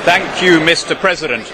Thank you, Mr. President.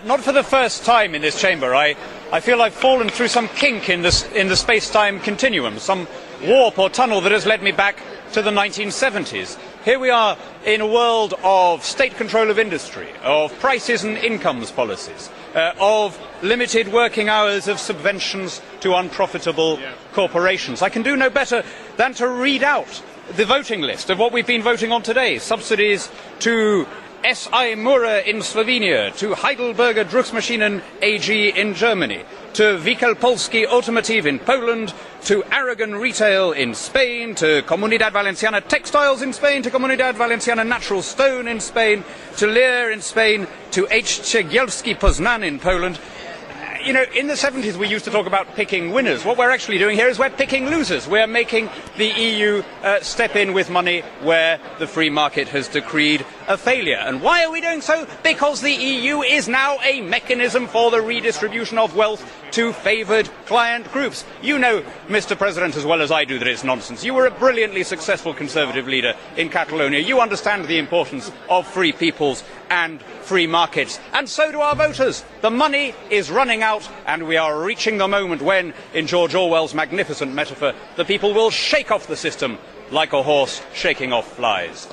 Not for the first time in this chamber, I feel I've fallen through some kink in the space-time continuum, some warp or tunnel that has led me back to the 1970s. Here we are in a world of state control of industry, of prices and incomes policies, of limited working hours, of subventions to unprofitable corporations. I can do no better than to read out the voting list of what we've been voting on today. Subsidies to SI Mura in Slovenia, to Heidelberger Drucksmaschinen AG in Germany, to Wielkopolski Automotive in Poland, to Aragon Retail in Spain, to Comunidad Valenciana Textiles in Spain, to Comunidad Valenciana Natural Stone in Spain, to Lear in Spain, to H. Cegielski Poznan in Poland. You know, in the 70s we used to talk about picking winners. What we're actually doing here is we're picking losers. We're making the EU step in with money where the free market has decreed a failure. And why are we doing so? Because the EU is now a mechanism for the redistribution of wealth to favoured client groups. You know, Mr. President, as well as I do, that it's nonsense. You were a brilliantly successful Conservative leader in Catalonia. You understand the importance of free peoples and free markets. And so do our voters. The money is running out, and we are reaching the moment when, in George Orwell's magnificent metaphor, the people will shake off the system like a horse shaking off flies.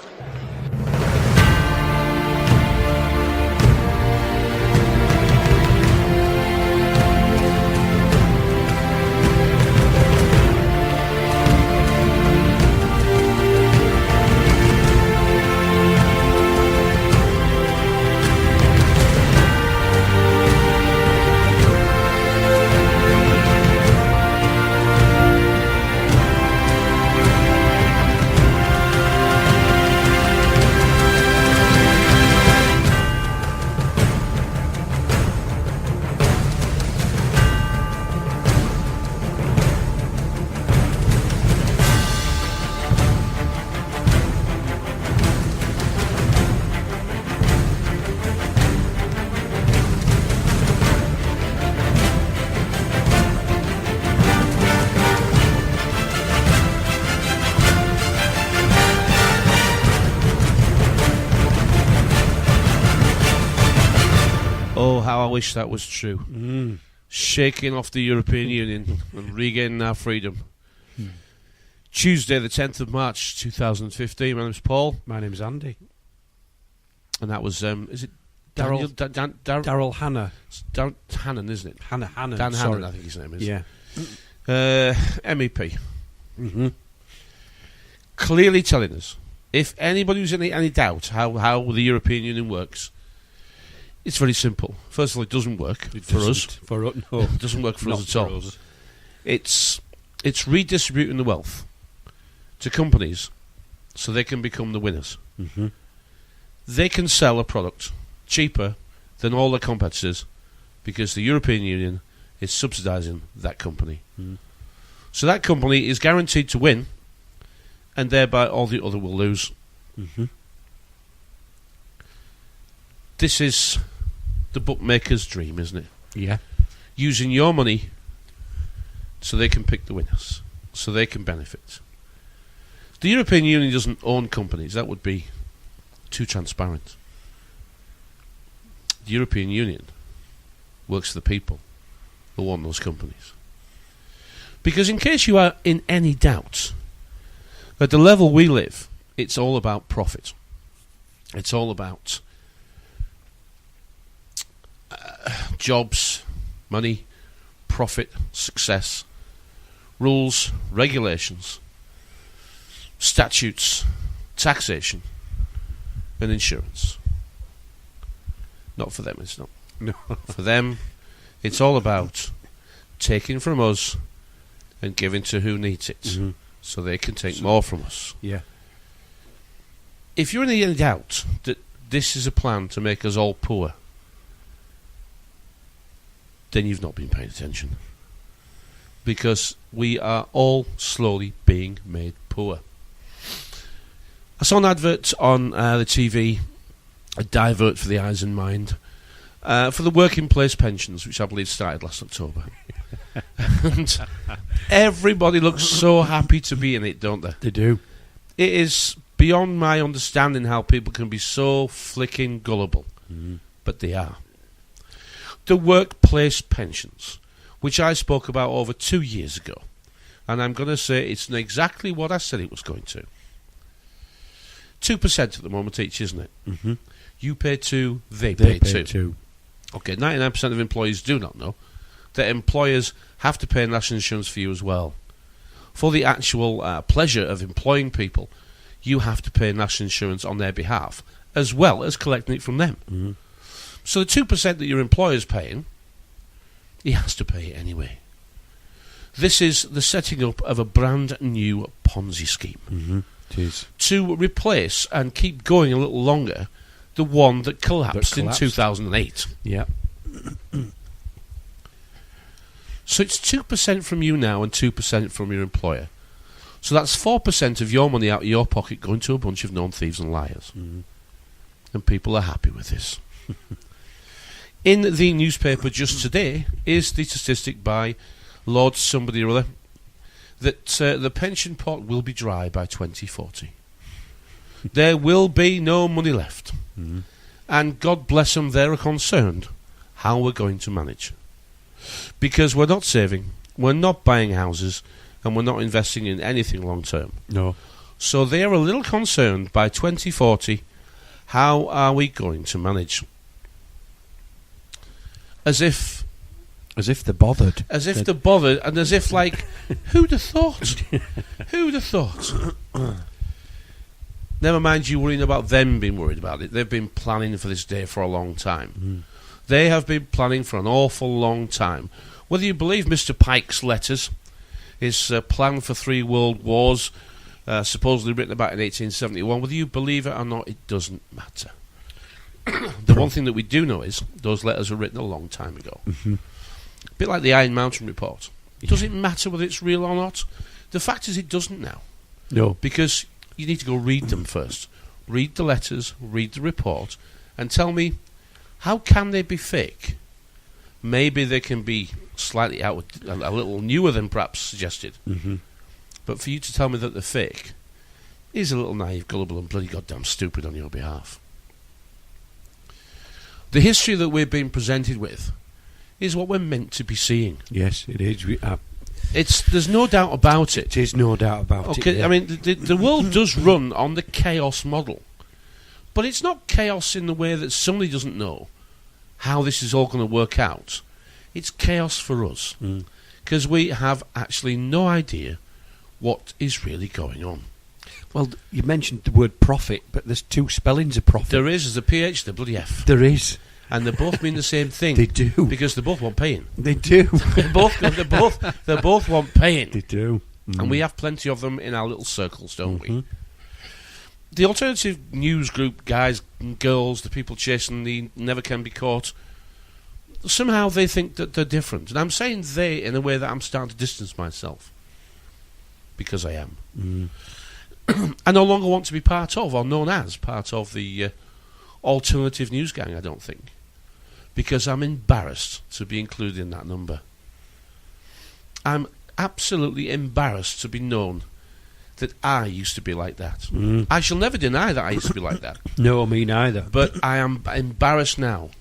I wish that was true. Shaking off the European Union and regaining our freedom. Tuesday, the 10th of March, 2015. My name's Paul. My name's Andy. And that was, is it Daryl Hannah. It's Hannon, isn't it? Hannon. Dan sorry. Hannon, I think his name is. Yeah. MEP. Clearly telling us, if anybody was in any doubt how the European Union works, it's very simple. First of all, it doesn't work for us. No. It doesn't work for us at all. It's redistributing the wealth to companies so they can become the winners. They can sell a product cheaper than all their competitors because the European Union is subsidising that company. So that company is guaranteed to win, and thereby all the other will lose. This is the bookmaker's dream, isn't it? Yeah. Using your money so they can pick the winners, so they can benefit. The European Union doesn't own companies. That would be too transparent. The European Union works for the people who own those companies. Because in case you are in any doubt, at the level we live, it's all about profit. It's all about jobs, money, profit, success, rules, regulations, statutes, taxation, and insurance. Not for them, it's not. No. For them, it's all about taking from us and giving to who needs it, so they can take more from us. Yeah. If you're in any doubt that this is a plan to make us all poor, then you've not been paying attention. Because we are all slowly being made poor. I saw an advert on the TV, a divert for the eyes and mind, for the working place pensions, which I believe started last October. And everybody looks so happy to be in it, don't they? They do. It is beyond my understanding how people can be so flicking gullible but they are. The workplace pensions, which I spoke about over 2 years ago, and I'm going to say it's exactly what I said it was going to. 2% at the moment each, isn't it? Mm-hmm. You pay 2, they pay 2. 2. Okay, 99% of employees do not know that employers have to pay national insurance for you as well. For the actual pleasure of employing people, you have to pay national insurance on their behalf, as well as collecting it from them. Mm-hmm. So the 2% that your employer's paying, he has to pay it anyway. This is the setting up of a brand new Ponzi scheme. Mm-hmm. It is. To replace and keep going a little longer the one that collapsed in 2008. Yeah. So it's 2% from you now and 2% from your employer. So that's 4% of your money out of your pocket going to a bunch of known thieves and liars. Mm-hmm. And people are happy with this. In the newspaper just today is the statistic by Lord somebody or other that the pension pot will be dry by 2040. There will be no money left. Mm-hmm. And God bless them, they're concerned how we're going to manage. Because we're not saving, we're not buying houses, and we're not investing in anything long term. No. So they're a little concerned by 2040, how are we going to manage? As if they're bothered. As if they're bothered, and as if, like, who'd have thought? Who'd have thought? Never mind you worrying about them being worried about it. They've been planning for this day for a long time. Mm. They have been planning for an awful long time. Whether you believe Mr. Pike's letters, his plan for 3 world wars, supposedly written about in 1871, whether you believe it or not, it doesn't matter. The one thing that we do know is those letters were written a long time ago. Mm-hmm. A bit like the Iron Mountain report. Does it matter whether it's real or not? The fact is it doesn't now. No. Because you need to go read them first. Read the letters, read the report, and tell me, how can they be fake? Maybe they can be slightly a little newer than perhaps suggested. Mm-hmm. But for you to tell me that they're fake is a little naive, gullible, and bloody goddamn stupid on your behalf. The history that we're being presented with is what we're meant to be seeing. Yes, it is. There's no doubt about it. It is no doubt about it. Okay, I mean, the world does run on the chaos model. But it's not chaos in the way that somebody doesn't know how this is all going to work out. It's chaos for us. Because we have actually no idea what is really going on. Well, you mentioned the word profit, but there's 2 spellings of profit. There is. There's a PH, the bloody F. There is. And they both mean the same thing. They do. Because they both want paying. They do. they both want paying. They do. Mm. And we have plenty of them in our little circles, don't we? The alternative news group guys and girls, the people chasing the never can be caught, somehow they think that they're different. And I'm saying they in a way that I'm starting to distance myself. Because I am. Mm. I no longer want to be part of, or known as, part of the alternative news gang, I don't think. Because I'm embarrassed to be included in that number. I'm absolutely embarrassed to be known that I used to be like that. Mm. I shall never deny that I used to be like that. No, me neither. But I am embarrassed now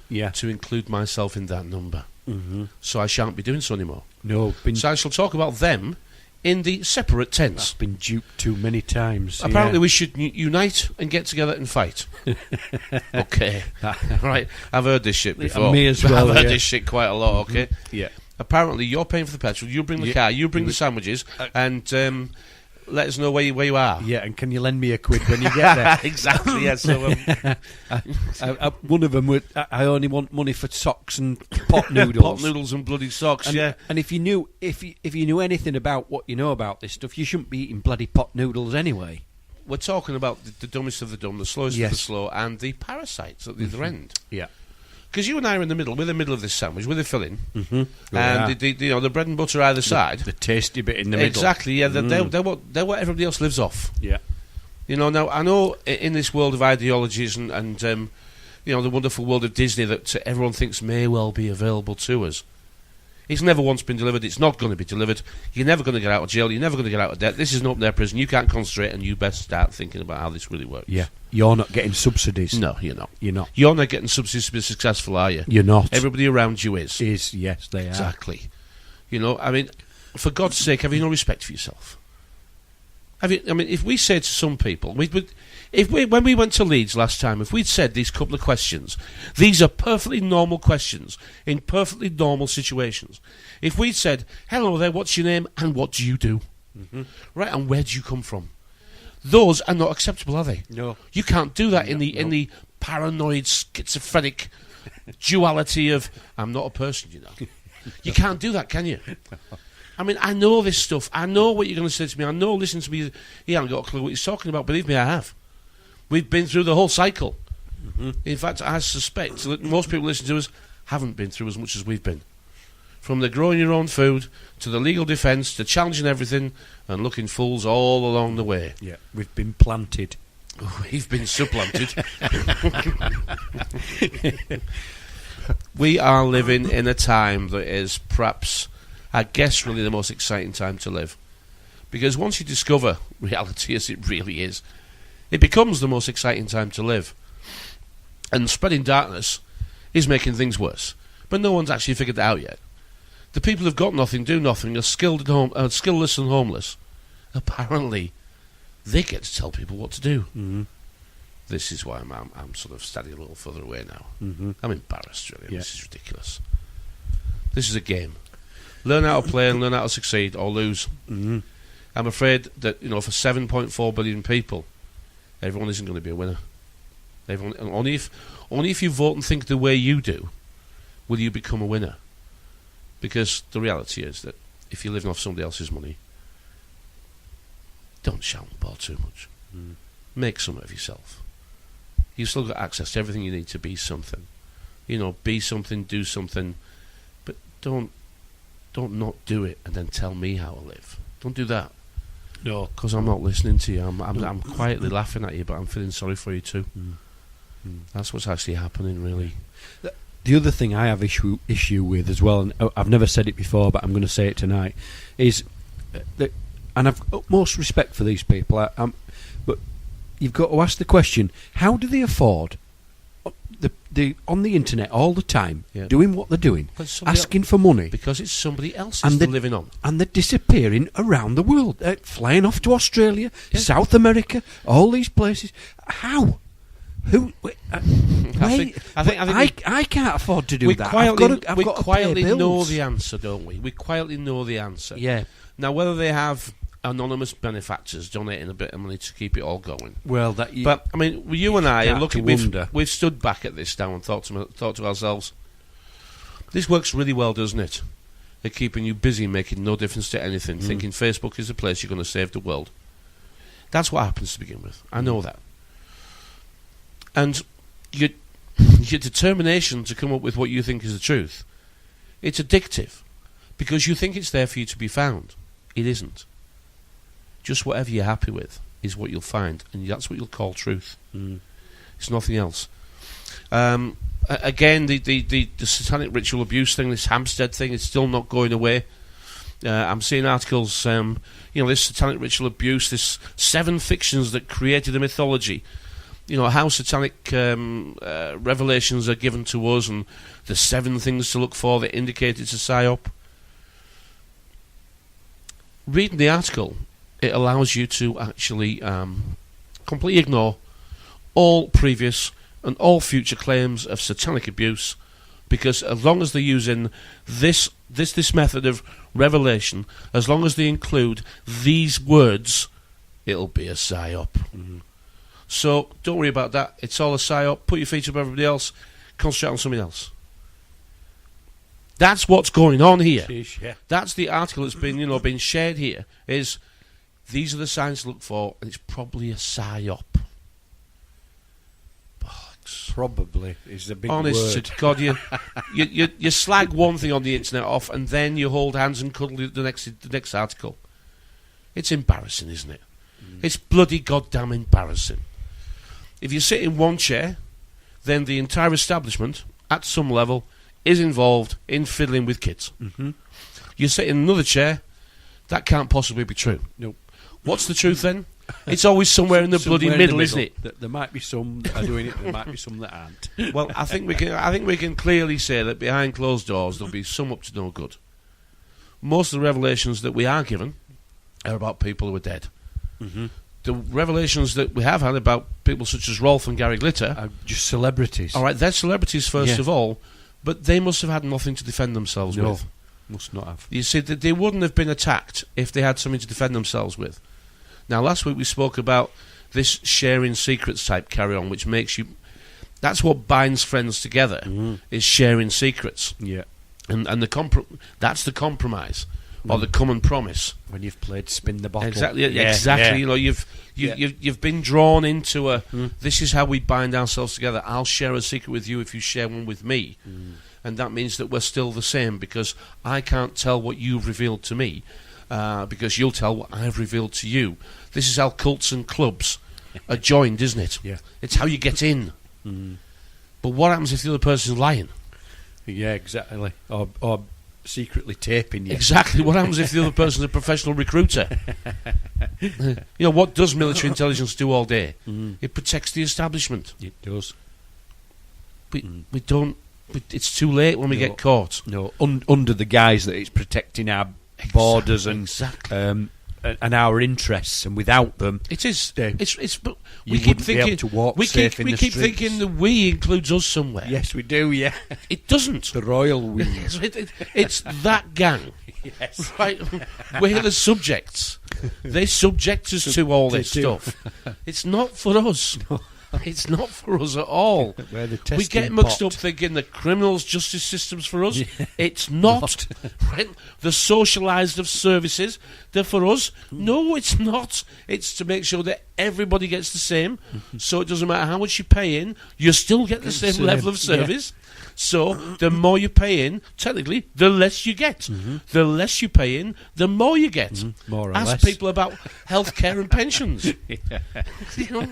Yeah. to include myself in that number. Mm-hmm. So I shan't be doing so anymore. No. So I shall talk about them in the separate tense. I've been duped too many times. Apparently we should unite and get together and fight. Okay. Right. I've heard this shit before. Me as well. I've heard this shit quite a lot, okay? Yeah. Apparently you're paying for the petrol, you bring the car, you bring the sandwiches, and let us know where you are. Yeah, and can you lend me £1 when you get there? Exactly, yeah. So, one of them, I only want money for socks and pot noodles. Pot noodles and bloody socks, yeah. And if you knew anything about what you know about this stuff, you shouldn't be eating bloody pot noodles anyway. We're talking about the dumbest of the dumb, the slowest of the slow, and the parasites at the other end. Yeah. Because you and I are in the middle. We're in the middle of this sandwich with the filling, Mm-hmm. and the bread and butter either side. The tasty bit in the middle. Exactly. Yeah, they're what everybody else lives off. Yeah. Now I know in this world of ideologies and the wonderful world of Disney that everyone thinks may well be available to us. It's never once been delivered. It's not going to be delivered. You're never going to get out of jail. You're never going to get out of debt. This is an open-air prison. You can't concentrate, and you best start thinking about how this really works. Yeah. You're not getting subsidies. No, you're not. You're not. You're not getting subsidies to be successful, are you? You're not. Everybody around you is. Yes, they are. Exactly. You know, I mean, for God's sake, have you no respect for yourself? If we say to some people, when we went to Leeds last time, if we'd said these couple of questions, these are perfectly normal questions in perfectly normal situations. If we'd said, hello there, what's your name and what do you do? Mm-hmm. Right, and where do you come from? Those are not acceptable, are they? No. You can't do that in the paranoid, schizophrenic duality of, I'm not a person, you know. You can't do that, can you? I mean, I know this stuff. I know what you're going to say to me. I know, listen to me. He hasn't got a clue what he's talking about. Believe me, I have. We've been through the whole cycle. Mm-hmm. In fact, I suspect that most people listening to us haven't been through as much as we've been. From the growing your own food, to the legal defence, to challenging everything, and looking fools all along the way. Yeah, we've been planted. We've been supplanted. We are living in a time that is perhaps, I guess, really the most exciting time to live. Because once you discover reality as it really is, it becomes the most exciting time to live. And spreading darkness is making things worse. But no one's actually figured that out yet. The people who've got nothing, do nothing, are skillless and homeless. Apparently, they get to tell people what to do. Mm-hmm. This is why I'm sort of standing a little further away now. Mm-hmm. I'm embarrassed, really. Yeah. This is ridiculous. This is a game. Learn how to play and learn how to succeed or lose. Mm-hmm. I'm afraid that, for 7.4 billion people, everyone isn't going to be a winner. Only if you vote and think the way you do, will you become a winner. Because the reality is that if you're living off somebody else's money, don't shout the ball too much. Mm. Make some of yourself. You've still got access to everything you need to be something. Be something, do something, but don't not do it and then tell me how to live. Don't do that. No, because I'm not listening to you. I'm quietly laughing at you, but I'm feeling sorry for you too. That's what's actually happening, really. The other thing I have issue with as well, and I've never said it before, but I'm going to say it tonight, is that, and I've utmost respect for these people, but you've got to ask the question: how do they afford on the internet all the time, doing what they're doing, asking for money? Because it's somebody else's they're living on. And they're disappearing around the world, flying off to Australia, South America, all these places. How? Who? I can't afford to do that. We quietly know the answer, don't we? We quietly know the answer. Yeah. Now, whether they have anonymous benefactors donating a bit of money to keep it all going. Well, but I mean, you and I are looking. We've stood back at this now and thought to ourselves, this works really well, doesn't it? They're keeping you busy, making no difference to anything, thinking Facebook is the place you're going to save the world. That's what happens to begin with. I know that. And your determination to come up with what you think is the truth, it's addictive, because you think it's there for you to be found. It isn't. Just whatever you're happy with is what you'll find, and that's what you'll call truth. It's nothing else. Again, the satanic ritual abuse thing, this Hampstead thing, is still not going away. I'm seeing articles, this satanic ritual abuse, this 7 fictions that created a mythology. How satanic revelations are given to us, and the 7 things to look for that indicate it's a psyop. Reading the article, it allows you to actually completely ignore all previous and all future claims of satanic abuse, because as long as they're using this method of revelation, as long as they include these words, it'll be a psyop. Mm-hmm. So don't worry about that. It's all a psyop. Put your feet up everybody else. Concentrate on something else. That's what's going on here. Jeez, yeah. That's the article that's been shared here. Is these are the signs to look for, and it's probably a psyop. Bollocks. Probably is a big Honest word. to God, you slag one thing on the internet off, and then you hold hands and cuddle the next article. It's embarrassing, isn't it? It's bloody goddamn embarrassing. If you sit in one chair, then the entire establishment, at some level, is involved in fiddling with kids. Mm-hmm. You sit in another chair, that can't possibly be true. Nope. What's the truth then? It's always somewhere in the bloody middle, isn't it? There might be some that are doing it, there might be some that aren't. Well, I think we can clearly say that behind closed doors there'll be some up to no good. Most of the revelations that we are given are about people who are dead. Mm-hmm. The revelations that we have had about people such as Rolf and Gary Glitter are just celebrities. All right, they're celebrities first of all, but they must have had nothing to defend themselves with. Must not have. You see, that they wouldn't have been attacked if they had something to defend themselves with. Now, last week we spoke about this sharing secrets type carry-on, which makes you... That's what binds friends together, is sharing secrets. Yeah. And that's the compromise, or the common promise. When you've played spin the bottle. Exactly. Yeah, exactly. yeah. You know, you've been drawn into a... This is how we bind ourselves together. I'll share a secret with you if you share one with me. And that means that we're still the same, because I can't tell what you've revealed to me, because you'll tell what I've revealed to you. This is how cults and clubs are joined, isn't it? Yeah. It's how you get in. But what happens if the other person's lying? Yeah, exactly. Or secretly taping you. Exactly. What happens if the other person's a professional recruiter? You know, what does military intelligence do all day? It protects the establishment. It does. We don't... It's too late when we get caught. No, under the guise that it's protecting our borders and our interests, and without them, it is. But we keep thinking to walk safe in the streets. Thinking the we includes us somewhere. Yes, we do. Yeah, it doesn't. The royal we. It's that gang. Yes, right. We're the subjects. They subject us to all this stuff. It's not for us. No. It's not for us at all. We get mixed up thinking the criminals' justice system's for us. Yeah. It's not. Right? The socialised of services, they're for us. No, it's not. It's to make sure that everybody gets the same. So it doesn't matter how much you pay in, you still get the same level of service. Yeah. So the more you pay in, technically, the less you get. The less you pay in, the more you get. More or Ask less. people about healthcare and pensions. You know,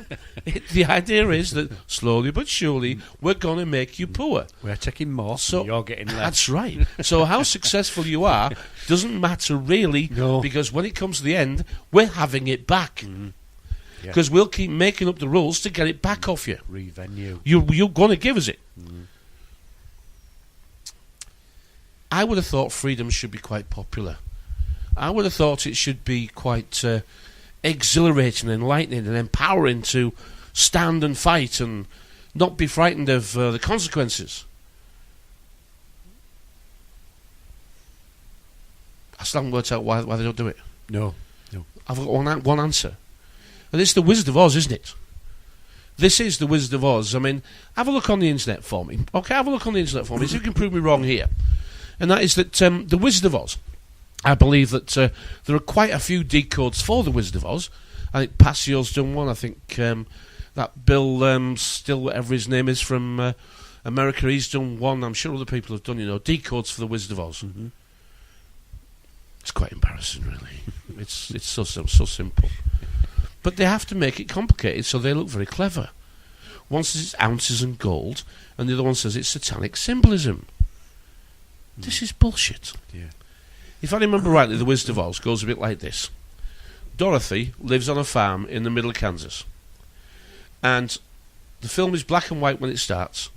the idea is that slowly but surely we're going to make you poor. We're taking more, so you're getting less. That's right. So how successful you are doesn't matter really, because when it comes to the end, we're having it back. Because we'll keep making up the rules to get it back off you. Revenue. You're going to give us it. I would have thought freedom should be quite popular. I would have thought it should be quite exhilarating, enlightening and empowering to stand and fight and not be frightened of the consequences. I still haven't worked out why they don't do it. No. I've got one answer. And it's the Wizard of Oz, isn't it? This is the Wizard of Oz. I mean, have a look on the internet for me. Okay, have a look on the internet for me. See if you can prove me wrong here. And that is that the Wizard of Oz, I believe that there are quite a few decodes for the Wizard of Oz. I think Passio's done one. I think that Bill Still, whatever his name is, from America, he's done one. I'm sure other people have done, decodes for the Wizard of Oz. It's quite embarrassing, really. It's so simple. But they have to make it complicated so they look very clever. One says it's ounces and gold, and the other one says it's satanic symbolism. This is bullshit. Yeah. If I remember rightly, the Wizard of Oz goes a bit like this. Dorothy lives on a farm in the middle of Kansas. And the film is black and white when it starts.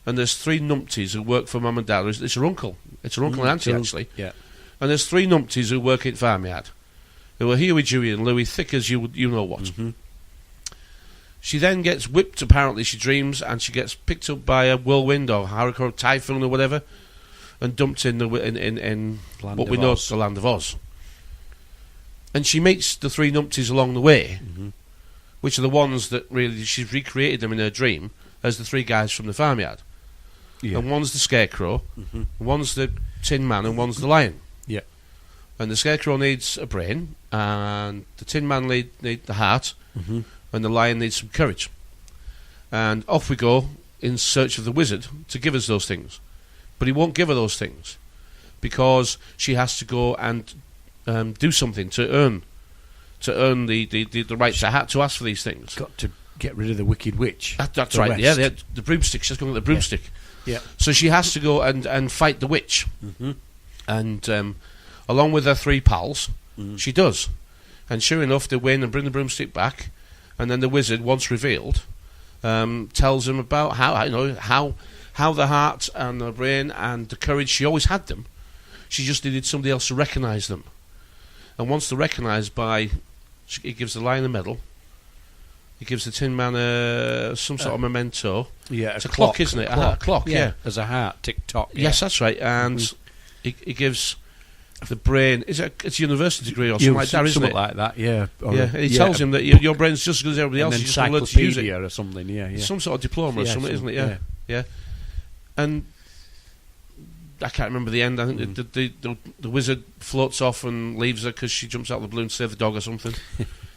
And there's three numpties who work for Mum and Dad. It's her uncle. It's her uncle and auntie, actually. Yeah. And there's three numpties who work at farmyard, who are Huey, Dewey and Louie, thick as you know what. She then gets whipped, apparently she dreams, and she gets picked up by a whirlwind or hurricane or typhoon or whatever, and dumped in what we know as the Land of Oz. And she meets the three numpties along the way, which are the ones that really, she's recreated them in her dream as the three guys from the farmyard. Yeah. And one's the Scarecrow, one's the Tin Man, and one's the Lion. Yeah. And the Scarecrow needs a brain, and the Tin Man needs the heart, and the Lion needs some courage. And off we go in search of the wizard to give us those things. But he won't give her those things, because she has to go and do something to earn the right to ask for these things. Got to get rid of the Wicked Witch. That's right. Yeah, the broomstick. She's going to get the broomstick. Yeah. So she has to go and fight the witch. Mm-hmm. And along with her 3 pals, she does. And sure enough, they win and bring the broomstick back. And then the wizard, once revealed, tells him about how the heart and the brain and the courage, she always had them. She just needed somebody else to recognise them. And once they're recognised by, he gives the lion a medal. He gives the Tin Man some sort of memento. Yeah, it's a clock, isn't it? A clock, yeah. As a heart, tick-tock. Yeah. Yes, that's right. And he gives the brain, it's a university degree or something like that, isn't it? Like that, yeah. Yeah, and he tells him that your brain's just as good as everybody else. You just got to learn to use it. Or something, yeah. Some sort of diploma or something, isn't it? Yeah. And I can't remember the end. I think the wizard floats off and leaves her because she jumps out of the balloon to save the dog or something.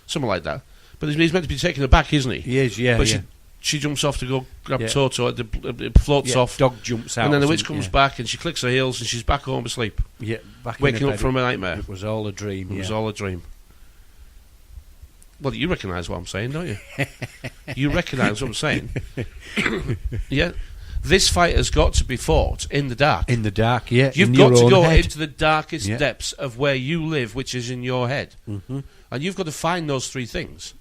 Something like that. But he's meant to be taking her back, isn't he? He is, yeah. But she jumps off to go grab Toto. It floats off. Dog jumps out. And then the witch comes back and she clicks her heels and she's back home asleep. Yeah, waking up from a nightmare. It was all a dream. It was all a dream. Well, you recognise what I'm saying, don't you? You recognise what I'm saying. Yeah. This fight has got to be fought in the dark. In the dark, yeah. You've got to go into the darkest depths of where you live, which is in your head. Mm-hmm. And you've got to find those 3 things.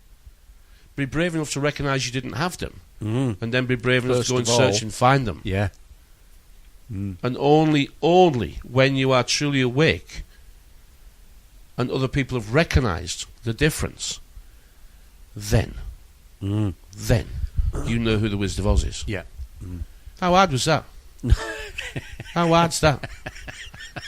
Be brave enough to recognise you didn't have them. And then be brave enough to go and search and find them. Yeah. And only when you are truly awake and other people have recognised the difference, then you know who the Wizard of Oz is. Yeah. How hard was that? How hard's that?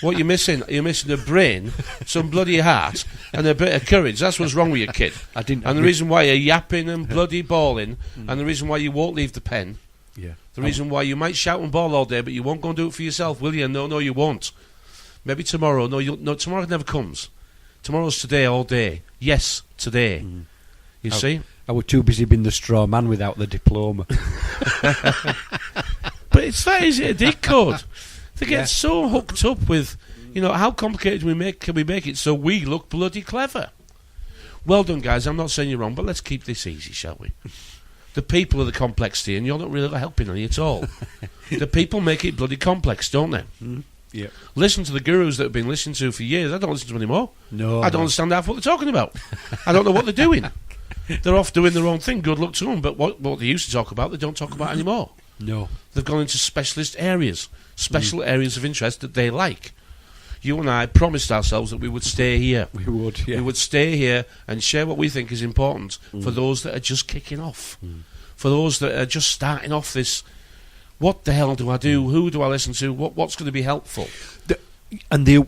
What you're missing? You're missing a brain, some bloody heart, and a bit of courage. That's what's wrong with you, kid. And the reason why you're yapping and bloody bawling, and the reason why you won't leave the pen, the reason why you might shout and bawl all day, but you won't go and do it for yourself, will you? No, you won't. Maybe tomorrow. No, tomorrow never comes. Tomorrow's today all day. Yes, today. You see? I was too busy being the straw man without the diploma. But it's that easy to decode. They get so hooked up with, how complicated can we make it so we look bloody clever? Well done, guys. I'm not saying you're wrong, but let's keep this easy, shall we? The people are the complexity, and you're not really helping any at all. The people make it bloody complex, don't they? Yeah. Listen to the gurus that have been listened to for years. I don't listen to them anymore. No, I don't understand half what they're talking about. I don't know what they're doing. They're off doing their own thing. Good luck to them. But what they used to talk about, they don't talk about anymore. No. They've gone into specialist areas, special areas of interest that they like. You and I promised ourselves that we would stay here. We would, yeah. We would stay here and share what we think is important for those that are just kicking off. For those that are just starting off this, what the hell do I do? Who do I listen to? What's going to be helpful? You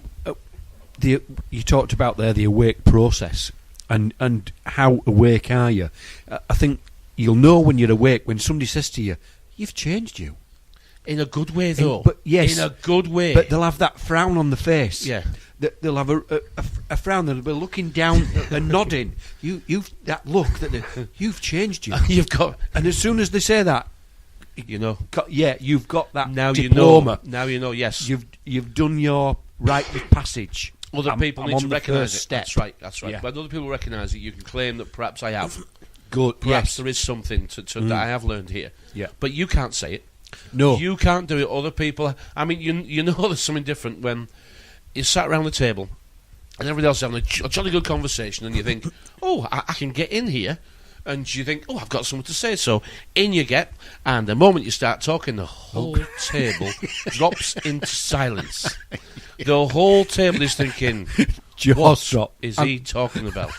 talked about there the awake process and how awake are you? I think you'll know when you're awake when somebody says to you, "You've changed you." In a good way, though. But yes, in a good way. But they'll have that frown on the face. Yeah. They'll have a frown. They'll be looking down and nodding. You've that look that you've changed you. You've got. And as soon as they say that, you've got that now diploma. Now you know. Yes, you've done your rite of passage. Other people need to recognise it. Step. That's right. Yeah. When other people recognise it, you can claim that perhaps I have. Good. Perhaps there is something that I have learned here. Yeah. But you can't say it. No. You can't do it. Other people. I mean, you know there's something different when you sat around the table and everybody else is having a jolly good conversation, and you think, "Oh, I can get in here." And you think, "Oh, I've got something to say." So in you get, and the moment you start talking, the whole table drops into silence. The whole table is thinking, what is he talking about?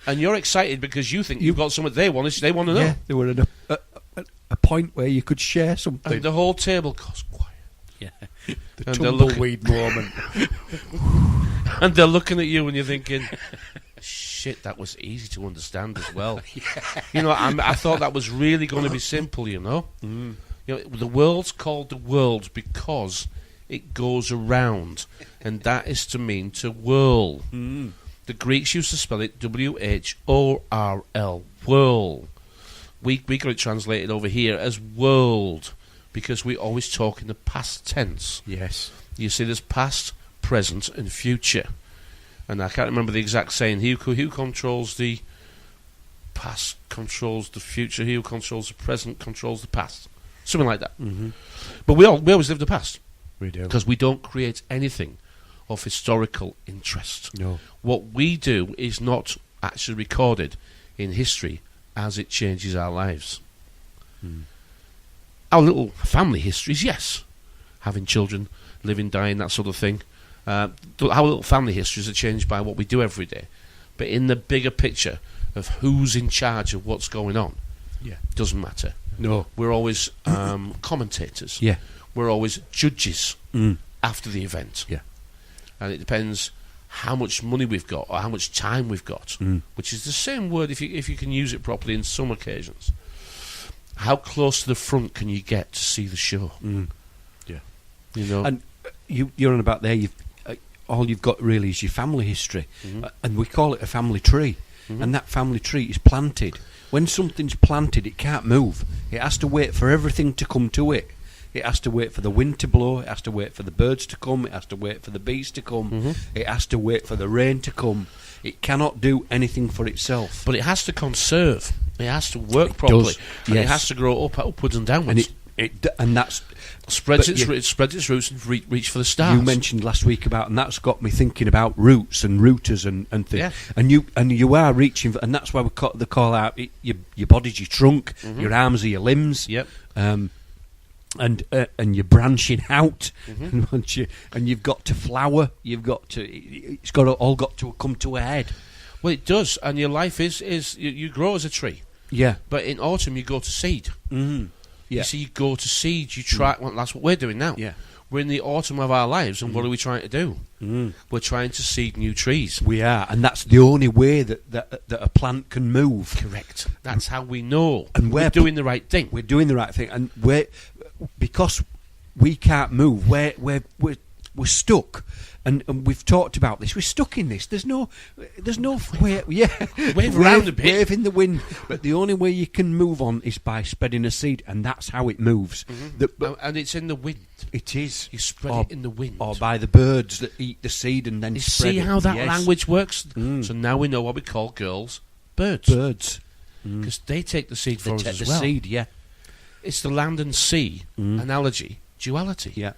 And you're excited because you think you've got something they want to know. Yeah, they were at a point where you could share something. And the whole table goes quiet. Yeah. The and tumbleweed moment. And they're looking at you and you're thinking, shit, that was easy to understand as well. I thought that was really going to be simple, the world's called the world because it goes around, and that is to mean to whirl. The Greeks used to spell it W-H-O-R-L, whirl. We got it translated over here as world because we always talk in the past tense. Yes. You see, there's past, present, and future. And I can't remember the exact saying. Who controls the past controls the future. He who controls the present controls the past. something like that. Mm-hmm. But we always live the past. We do. Because we don't create anything of historical interest. No. What we do is not actually recorded in history as it changes our lives. Our little family histories, yes. Having children, living, dying, that sort of thing. Our little family histories are changed by what we do every day. But in the bigger picture of who's in charge of what's going on, doesn't matter. No. We're always commentators. Yeah. We're always judges after the event. Yeah. And it depends how much money we've got or how much time we've got, which is the same word if you can use it properly in some occasions. How close to the front can you get to see the show? Yeah. You know? And you're on about there, all you've got really is your family history. And we call it a family tree. And that family tree is planted. When something's planted, it can't move. It has to wait for everything to come to it. It has to wait for the wind to blow. It has to wait for the birds to come. It has to wait for the bees to come. It has to wait for the rain to come. It cannot do anything for itself. But it has to conserve. It has to work properly. And it has to grow upwards and downwards. And that's spreads its roots and reach for the stars. You mentioned last week about, and that's got me thinking about roots and rooters and things. Yeah. And you are reaching for, and that's why we call out your body's your trunk, your arms are your limbs. Yep. And you're branching out, and you've got to flower. It's all got to come to a head. Well, it does, and your life is you grow as a tree. Yeah. But in autumn you go to seed. Yeah. You see, you go to seed. You try. Well, that's what we're doing now. Yeah. We're in the autumn of our lives, and what are we trying to do? We're trying to seed new trees. We are, and that's the only way that a plant can move. Correct. That's how we know. And we're doing the right thing. We're doing the right thing, and because we can't move, we're stuck. And we've talked about this. We're stuck in this. There's no way. Yeah, wave around a bit, wave in the wind. But the only way you can move on is by spreading a seed, and that's how it moves. And it's in the wind. It is. You spread it in the wind, or by the birds that eat the seed and then spread it. See how that language works. So now we know what we call girls birds. Birds, because they take the seed for us as the well. Seed, yeah. It's the land and sea analogy, duality. Yeah.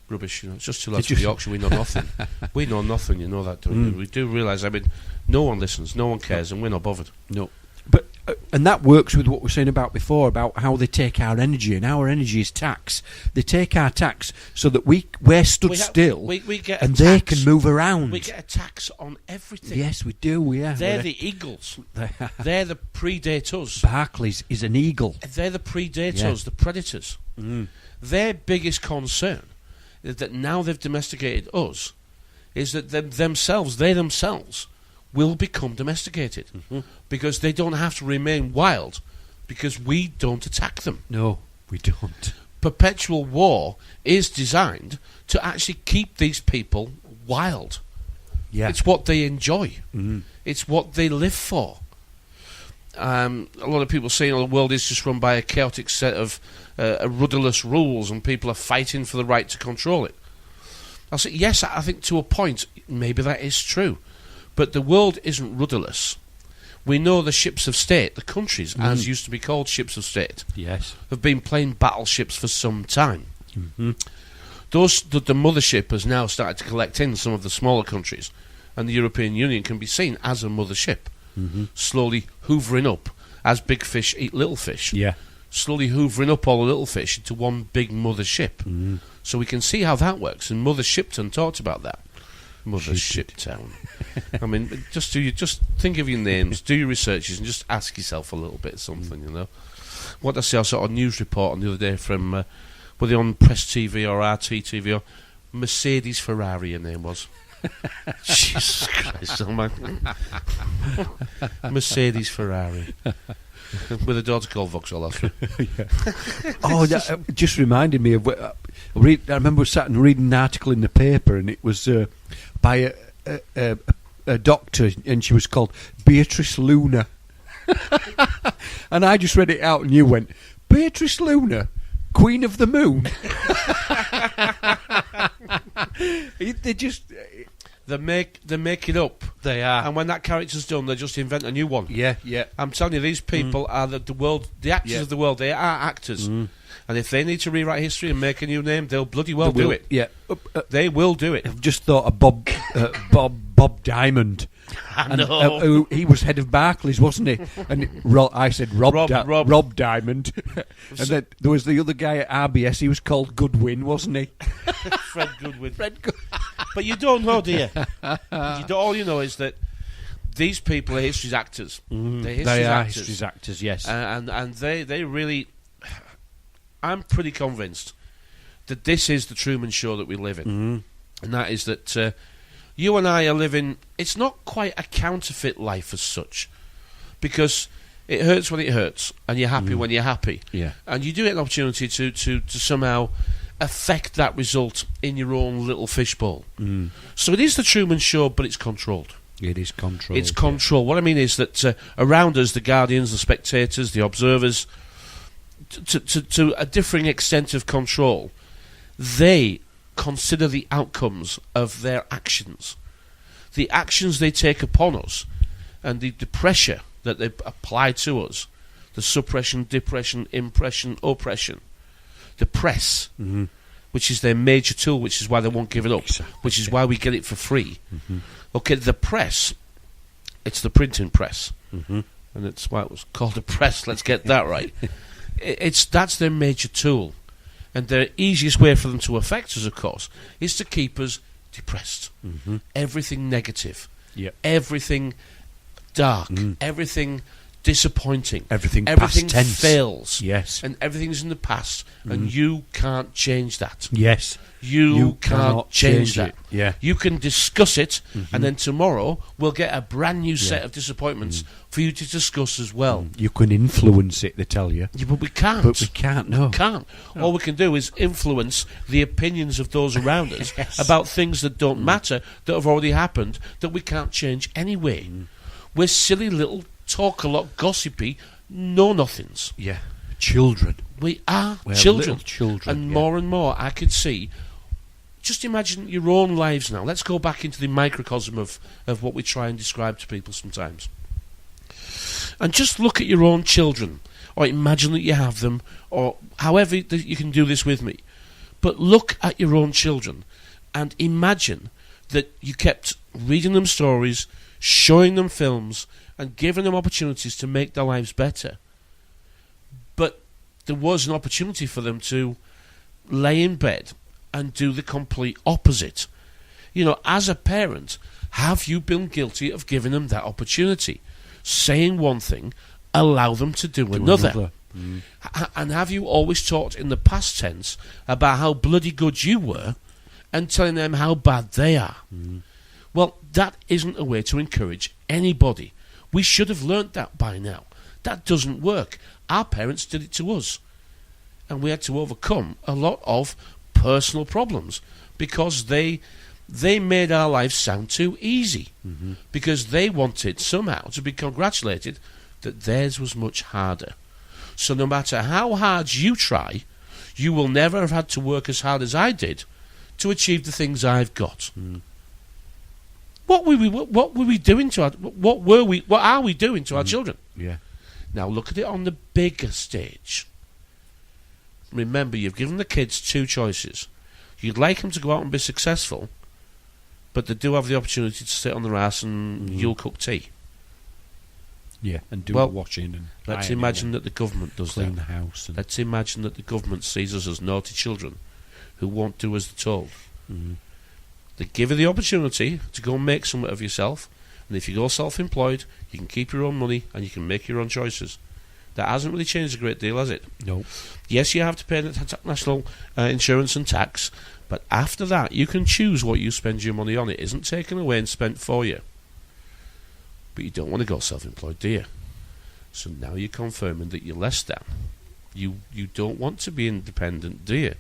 Rubbish, it's just too lads from Yorkshire, we know nothing. We know nothing, you know that, don't we? We do realise, no one listens, no one cares, and we're not bothered. No. But and that works with what we were saying about before, about how they take our energy, and our energy is tax. They take our tax so that we're stood still, we get and they can move around. We get a tax on everything. Yes, we do, yeah. They're the eagles. They're the predators. Barclays is an eagle. They're the predators, the predators. Their biggest concern is that now they've domesticated us, is that they themselves will become domesticated because they don't have to remain wild because we don't attack them. No, we don't. Perpetual war is designed to actually keep these people wild. Yeah. It's what they enjoy. It's what they live for. A lot of people saying the world is just run by a chaotic set of rudderless rules and people are fighting for the right to control it. I'll say, yes, I think to a point, maybe that is true. But the world isn't rudderless. We know the ships of state, the countries, as used to be called ships of state, have been plain battleships for some time. The mothership has now started to collect in some of the smaller countries, and the European Union can be seen as a mothership, slowly hoovering up, as big fish eat little fish, slowly hoovering up all the little fish into one big mothership. So we can see how that works, and Mother Shipton talked about that. Mothership Town. Just think of your names, do your researches, and just ask yourself a little bit something, you know. What I saw a news report on the other day from, were they on Press TV or RT TV, or Mercedes Ferrari, her name was. Jesus Christ, oh man. Mercedes Ferrari. With a daughter called Vauxhall. That just reminded me of. I remember sat and reading an article in the paper, and it was by a doctor, and she was called Beatrice Luna. And I just read it out, and you went, Beatrice Luna, Queen of the Moon. They just. They make it up. They are. And when that character's done, they just invent a new one. Yeah. I'm telling you, these people are the actors of the world. They are actors. And if they need to rewrite history and make a new name, they'll bloody well do it. Yeah. They will do it. I've just thought of Bob Diamond. I know. He was head of Barclays, wasn't he? And I said Rob Diamond. And then there was the other guy at RBS. He was called Goodwin, wasn't he? Fred Goodwin. But you don't know, do you? All you know is that these people are history's actors. They are history's actors, yes. And they really... I'm pretty convinced that this is the Truman Show that we live in. And that is that you and I are living... It's not quite a counterfeit life as such, because it hurts when it hurts, and you're happy when you're happy. Yeah. And you do get an opportunity to somehow affect that result in your own little fishbowl. So it is the Truman Show, but it's controlled. It is controlled. It's controlled. Yeah. What I mean is that around us, the guardians, the spectators, the observers, to a differing extent of control, they consider the outcomes of their actions. The actions they take upon us, and the pressure that they apply to us, the suppression, depression, impression, oppression, the press, which is their major tool, which is why they won't give it up, which is why we get it for free. Okay, the press, it's the printing press, and it's why it was called a press. Let's get that right. That's their major tool, and the easiest way for them to affect us, of course, is to keep us depressed. Everything negative, everything dark, everything disappointing, everything past tense. Fails, yes, and everything's in the past, and you can't change that. Yes, you can't change that. Yeah, you can discuss it, and then tomorrow we'll get a brand new set of disappointments for you to discuss as well. You can influence it, they tell you. Yeah, but we can't. No. We can't. No. All we can do is influence the opinions of those around us about things that don't matter, that have already happened, that we can't change anyway. We're silly little talk-a-lot, gossipy, know-nothings. Yeah. Children. We're children. And more I can see. Just imagine your own lives now. Let's go back into the microcosm of what we try and describe to people sometimes. And just look at your own children, or imagine that you have them, or however you can do this with me. But look at your own children and imagine that you kept reading them stories, showing them films, and giving them opportunities to make their lives better. But there was an opportunity for them to lay in bed and do the complete opposite. You know, as a parent, have you been guilty of giving them that opportunity? Saying one thing, allow them to do another. And have you always talked in the past tense about how bloody good you were and telling them how bad they are? Well, that isn't a way to encourage anybody. We should have learnt that by now. That doesn't work. Our parents did it to us. And we had to overcome a lot of personal problems because they made our lives sound too easy. Because they wanted somehow to be congratulated that theirs was much harder. So no matter how hard you try, you will never have had to work as hard as I did to achieve the things I've got. What are we doing to our children? Yeah. Now look at it on the bigger stage. Remember, you've given the kids two choices. You'd like them to go out and be successful, but they do have the opportunity to sit on their ass and you'll cook tea. Yeah, and do washing. And let's imagine that the government does clean that. The house. Let's imagine that the government sees us as naughty children who won't do as they're told. They give you the opportunity to go and make something of yourself, and if you go self-employed, you can keep your own money and you can make your own choices. That hasn't really changed a great deal, has it? No. Yes, you have to pay national insurance and tax, but after that, you can choose what you spend your money on. It isn't taken away and spent for you. But you don't want to go self-employed, do you? So now you're confirming that you're less than. You don't want to be independent, do you?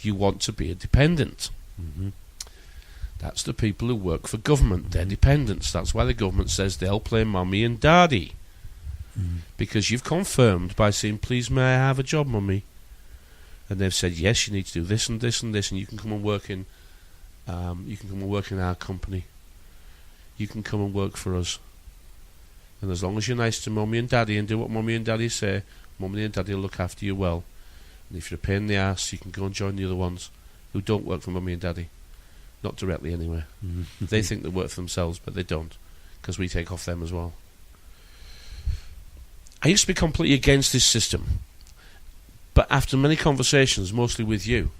You want to be a dependent. That's the people who work for government. They're dependents. That's why the government says they'll play mummy and daddy. Because you've confirmed by saying, please may I have a job, mummy? And they've said, yes, you need to do this and this and this, and you can come and work in our company. you can come and work for us. And as long as you're nice to Mummy and Daddy and do what Mummy and Daddy say, Mummy and Daddy will look after you well. And if you're a pain in the ass, you can go and join the other ones who don't work for Mummy and Daddy. Not directly anyway. They think they work for themselves, but they don't, because we take off them as well. I used to be completely against this system, but after many conversations, mostly with you,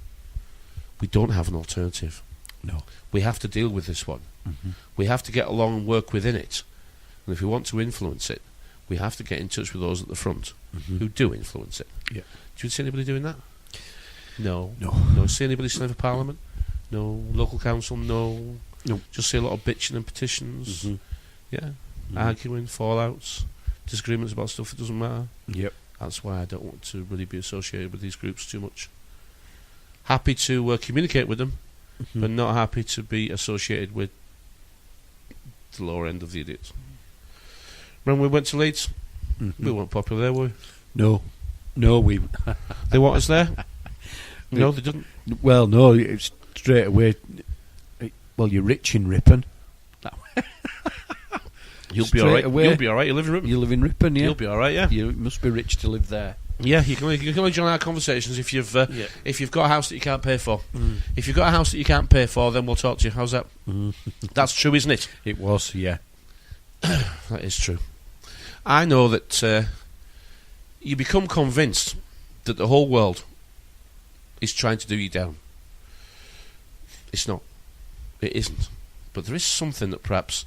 we don't have an alternative. No. We have to deal with this one. We have to get along and work within it. And if we want to influence it, we have to get in touch with those at the front who do influence it. Yeah. Do you see anybody doing that? No. No. See anybody standing for Parliament? No. Local council? No. No. Just see a lot of bitching and petitions. Yeah. Arguing, fallouts, disagreements about stuff that doesn't matter. Yep. That's why I don't want to really be associated with these groups too much. Happy to communicate with them, but not happy to be associated with the lower end of the idiots. When we went to Leeds, we weren't popular there, were we? No, we... They want us there? No, they didn't. Well, no, it's straight away... Well, you're rich in Ripon. You'll be alright. You'll be alright. You live in Ripon. You live in Ripon, yeah. You'll be alright, yeah. You must be rich to live there. Yeah, you can only join our conversations if you've got a house that you can't pay for. If you've got a house that you can't pay for, then we'll talk to you. How's that? That's true, isn't it? It was, yeah. That is true. I know that you become convinced that the whole world is trying to do you down. It's not. It isn't. But there is something that perhaps...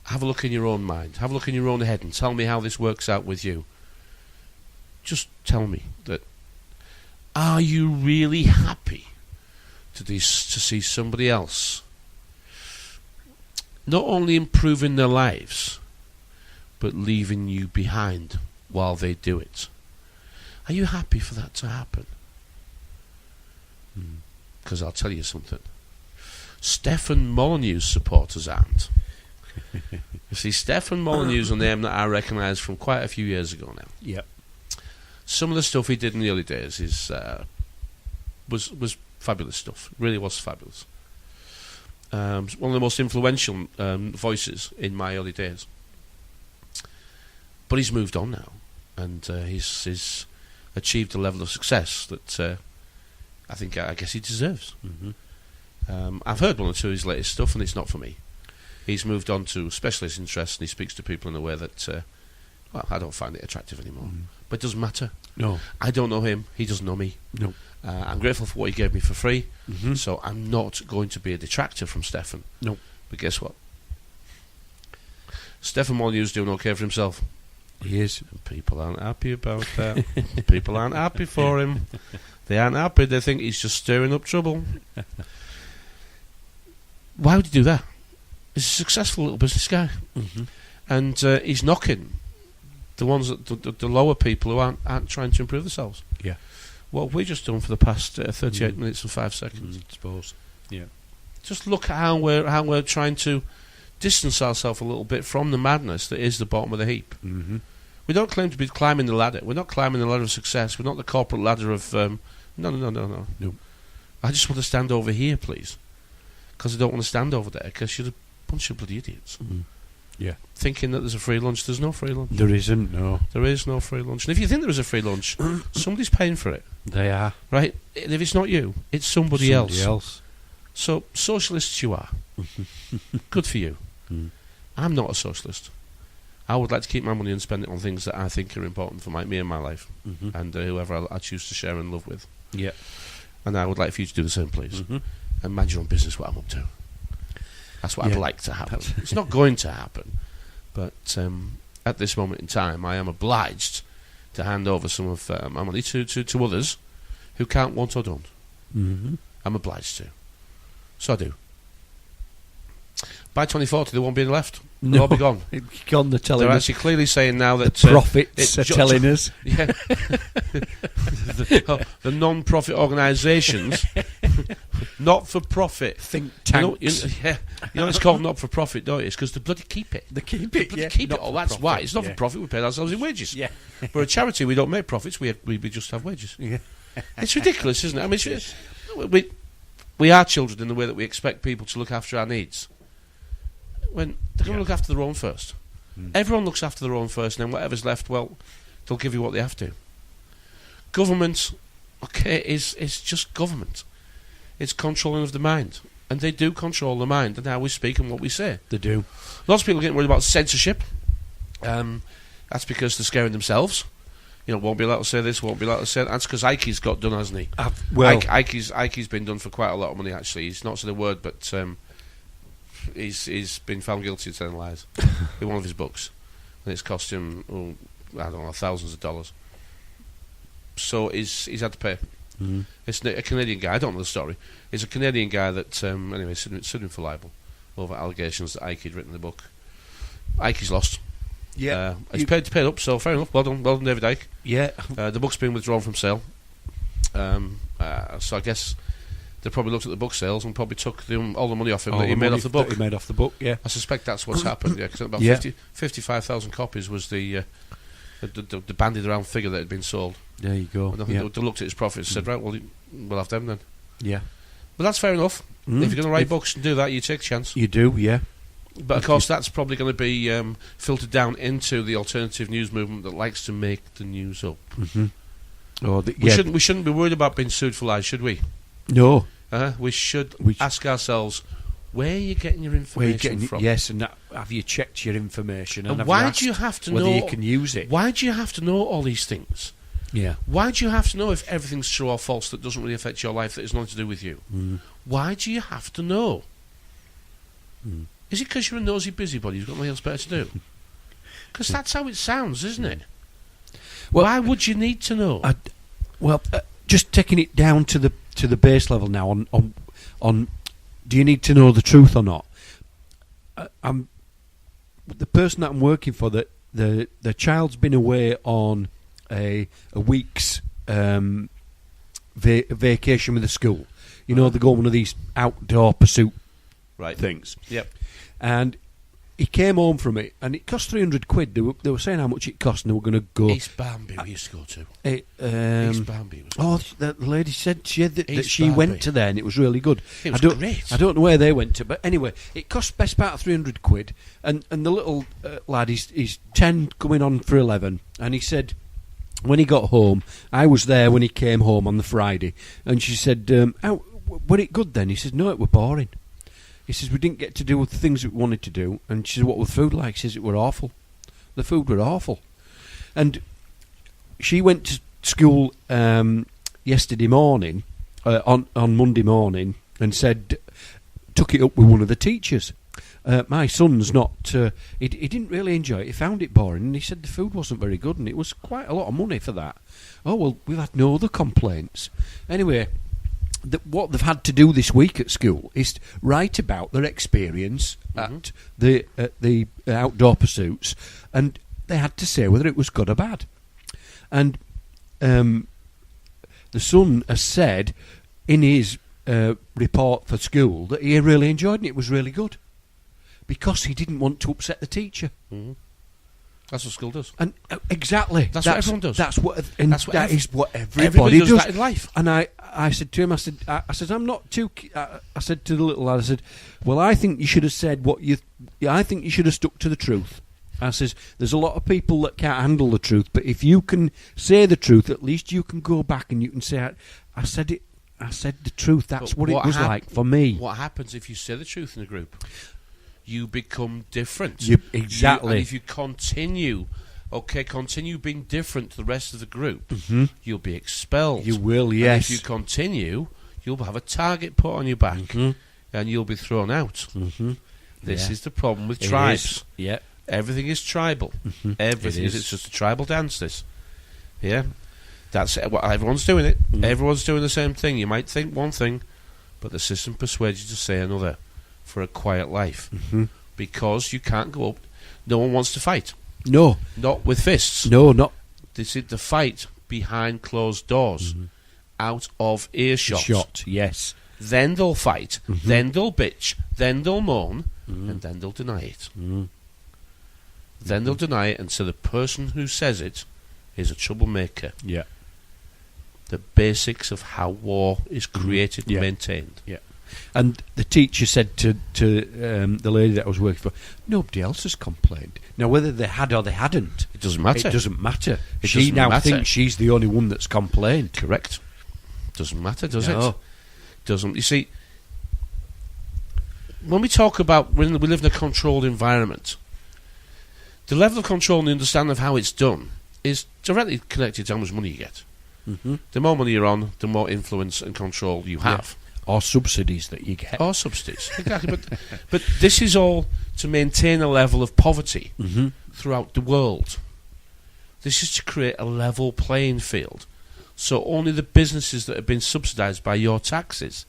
Have a look in your own mind. Have a look in your own head and tell me how this works out with you. Just tell me that. Are you really happy to see somebody else not only improving their lives, but leaving you behind while they do it? Are you happy for that to happen? Because I'll tell you something. Stefan Molyneux's supporters aren't. You see, Stefan Molyneux's a name that I recognise from quite a few years ago now. Yep. Some of the stuff he did in the early days was fabulous stuff. It really was fabulous. One of the most influential voices in my early days. But he's moved on now, and he's achieved a level of success that I guess he deserves. I've heard one or two of his latest stuff, and it's not for me. He's moved on to specialist interests, and he speaks to people in a way that, I don't find it attractive anymore. But it doesn't matter. No. I don't know him. He doesn't know me. No. I'm grateful for what he gave me for free, so I'm not going to be a detractor from Stefan. No. But guess what? Stefan Molyneux's doing okay for himself. He is. And people aren't happy about that. People aren't happy for him. They aren't happy. They think he's just stirring up trouble. Why would he do that? He's a successful little business guy, and he's knocking the ones that the lower people who aren't trying to improve themselves. Yeah. What have we just done for the past 38 minutes and 5 seconds? I suppose. Yeah. Just look at how we're trying to distance ourselves a little bit from the madness that is the bottom of the heap. We don't claim to be climbing the ladder. We're not climbing the ladder of success. We're not the corporate ladder of no. I just want to stand over here, please, because I don't want to stand over there because you're a bunch of bloody idiots. Yeah. Thinking that there's a free lunch. There's no free lunch. There isn't, no. There is no free lunch. And if you think there is a free lunch, somebody's paying for it. They are. Right? And if it's not you, it's somebody else. So, socialists you are. Good for you. I'm not a socialist. I would like to keep my money and spend it on things that I think are important for me and my life, and whoever I choose to share and love with. Yeah. And I would like for you to do the same, please. And mind your own business what I'm up to. That's what I'd like to happen. It's not going to happen, but at this moment in time, I am obliged to hand over some of my money to others who can't, won't, or don't. I'm obliged to. So I do. By 2040, there won't be any left. They'll all be gone. Gone, they're telling They're us. actually clearly saying now that... The prophets are telling us. Yeah. The non-profit organisations, not-for-profit. Think tanks. You know it's called not-for-profit, don't you? It's because they bloody keep it. They keep it, They keep it. Oh, that's why. It's not for profit. We pay ourselves in wages. Yeah. We're a charity. We don't make profits. We just have wages. Yeah. It's ridiculous, isn't it? I mean, we are children in the way that we expect people to look after our needs. when they're going to look after their own first. Everyone looks after their own first, and then whatever's left, well, they'll give you what they have to. Government, okay, is just government. It's controlling of the mind. And they do control the mind and how we speak and what we say. They do. Lots of people are getting worried about censorship. That's because they're scaring themselves. Won't be allowed to say this, won't be allowed to say that. That's because Ike's got done, hasn't he? Ike's been done for quite a lot of money, actually. He's not said a word, but he's been found guilty of telling lies in one of his books. And it's cost him, I don't know, thousands of dollars. So he's had to pay. It's a Canadian guy, I don't know the story. It's a Canadian guy that, anyway, sued him for libel over allegations that Ike had written the book. Ike's lost. Yeah. He's paid up, so fair enough. Well done, David Icke. Yeah. The book's been withdrawn from sale. So I guess they probably looked at the book sales and probably took all the money off him that he made off the book. He made off the book, yeah. I suspect that's what's happened, yeah, because about 55,000 copies was the bandied around figure that had been sold. There you go. And I think they looked at his profits and said, right, well, we'll have them then. Yeah. But that's fair enough. If you're going to write books and do that, you take a chance. You do, yeah. But of course, that's probably going to be filtered down into the alternative news movement that likes to make the news up. We shouldn't be worried about being sued for lies, should we? No. We should ask ourselves, where are you getting your information from? Yes, and have you checked your information? And why do you have to know whether you can use it? Why do you have to know all these things? Yeah. Why do you have to know if everything's true or false that doesn't really affect your life, that has nothing to do with you? Why do you have to know? Is it because you're a nosy busybody who's got nothing else better to do? Because that's how it sounds, isn't it? Well, why would you need to know? Just taking it down to the base level now on do you need to know the truth or not? I'm the person that I'm working for. The child's been away on a week's vacation with the school. They go on one of these outdoor pursuit things. Yep. And he came home from it, and it cost £300. They were saying how much it cost, and they were going to go. East Barnby we used to go to. East Barnby was good. The lady saad that she went to there, and it was really good. It was great. I don't know where they went to, but anyway, it cost best part of £300, and the little lad, he's 10 coming on for 11, and he said, when he got home, I was there when he came home on the Friday, and she said, were it good then? He said, no, it were boring. He says, we didn't get to do the things that we wanted to do. And she said, what was food like? He says, it were awful. The food were awful. And she went to school yesterday morning, on Monday morning, and took it up with one of the teachers. My son's not, he didn't really enjoy it. He found it boring, and he said the food wasn't very good, and it was quite a lot of money for that. Oh, well, we've had no other complaints. Anyway, what they've had to do this week at school is write about their experience at the outdoor pursuits, and they had to say whether it was good or bad. And the son has said in his report for school that he really enjoyed it. It was really good because he didn't want to upset the teacher. That's what school does. And exactly. That's what everyone does. That is what everybody does that in life. And I said to him, I said, I'm not too. I said to the little lad, I said, well, I think you should have said I think you should have stuck to the truth. I says, there's a lot of people that can't handle the truth, but if you can say the truth, at least you can go back and you can say, I said it. I said the truth. That's what it was like for me. What happens if you say the truth in a group? You become different. Exactly. And if you continue being different to the rest of the group, you'll be expelled. You will, yes. And if you continue, you'll have a target put on your back, and you'll be thrown out. This is the problem with tribes. Yeah. Everything is tribal. Everything is. It's just a tribal dance, this. Yeah. That's it. Well, everyone's doing it. Everyone's doing the same thing. You might think one thing, but the system persuades you to say another. For a quiet life, because you can't go up. No one wants to fight. No, not with fists. No, not. This is the fight behind closed doors, out of earshot. Yes. Then they'll fight. Then they'll bitch. Then they'll moan, and then they'll deny it. Then they'll deny it, and so the person who says it is a troublemaker. Yeah. The basics of how war is created and maintained. Yeah. And the teacher said to the lady that I was working for, nobody else has complained. Now, whether they had or they hadn't, It doesn't matter. It doesn't matter. It She doesn't now matter. thinks she's the only one that's complained. Correct. Doesn't matter, does No. it? Doesn't. You see, when we talk about when we live in a controlled environment, the level of control and the understanding of how it's done is directly connected to how much money you get. Mm-hmm. The more money you're on, the more influence and control you have. Or subsidies that you get. Or subsidies. Exactly. But this is all to maintain a level of poverty Mm-hmm. throughout the world. This is to create a level playing field. So only the businesses that have been subsidised by your taxes.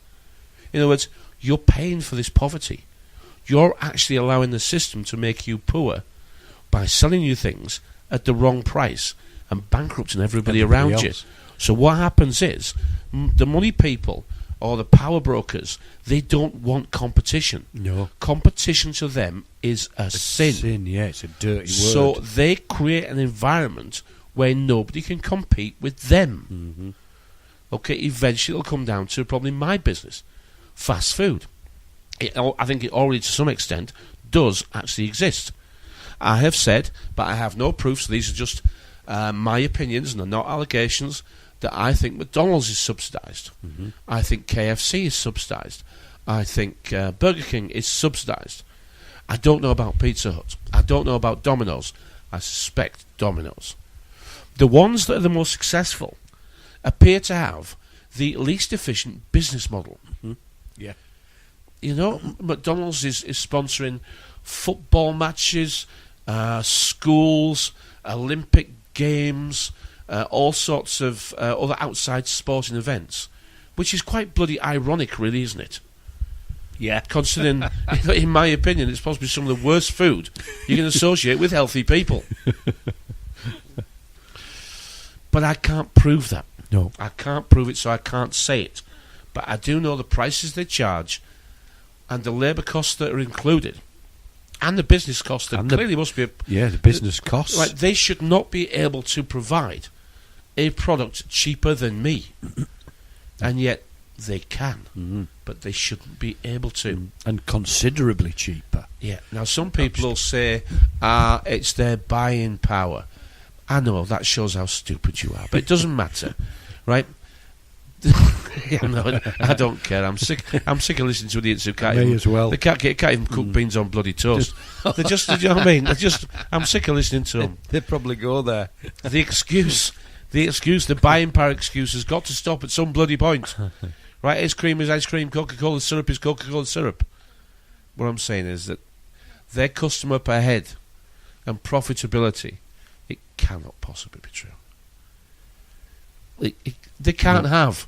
In other words, you're paying for this poverty. You're actually allowing the system to make you poor by selling you things at the wrong price and bankrupting everybody around else. you. So what happens is, the money people or the power brokers, they don't want competition. No. Competition to them is a sin. Sin, yeah, it's a dirty word. So they create an environment where nobody can compete with them. Mm-hmm. Okay, eventually it'll come down to probably my business, fast food. I think it already, to some extent, does actually exist. I have said, but I have no proof, so these are just my opinions and they're not allegations, that I think McDonald's is subsidised. Mm-hmm. I think KFC is subsidised. I think Burger King is subsidised. I don't know about Pizza Hut. I don't know about Domino's. I suspect Domino's. The ones that are the most successful appear to have the least efficient business model. Mm-hmm. Yeah. You know, McDonald's is sponsoring football matches, schools, Olympic Games, all sorts of other outside sporting events, which is quite bloody ironic, really, isn't it? Yeah. Considering, in my opinion, it's possibly some of the worst food you can associate with healthy people. But I can't prove that. No. I can't prove it, so I can't say it. But I do know the prices they charge and the labour costs that are included and the business costs that clearly must be... The business costs. Right, they should not be able to provide a product cheaper than me. And yet they can. Mm-hmm. But they shouldn't be able to. And considerably cheaper. Yeah. Now, some people will say, it's their buying power. I know, that shows how stupid you are. But it doesn't matter, right? No, I don't care. I'm sick of listening to idiots who can't Me as well. They can't even cook beans on bloody toast. They're just, you know what I mean? I'm sick of listening to them. They probably go there. The buying power excuse has got to stop at some bloody point. Right, ice cream is ice cream, Coca-Cola syrup is Coca-Cola syrup. What I'm saying is that their customer per head and profitability, it cannot possibly be true. They can't have.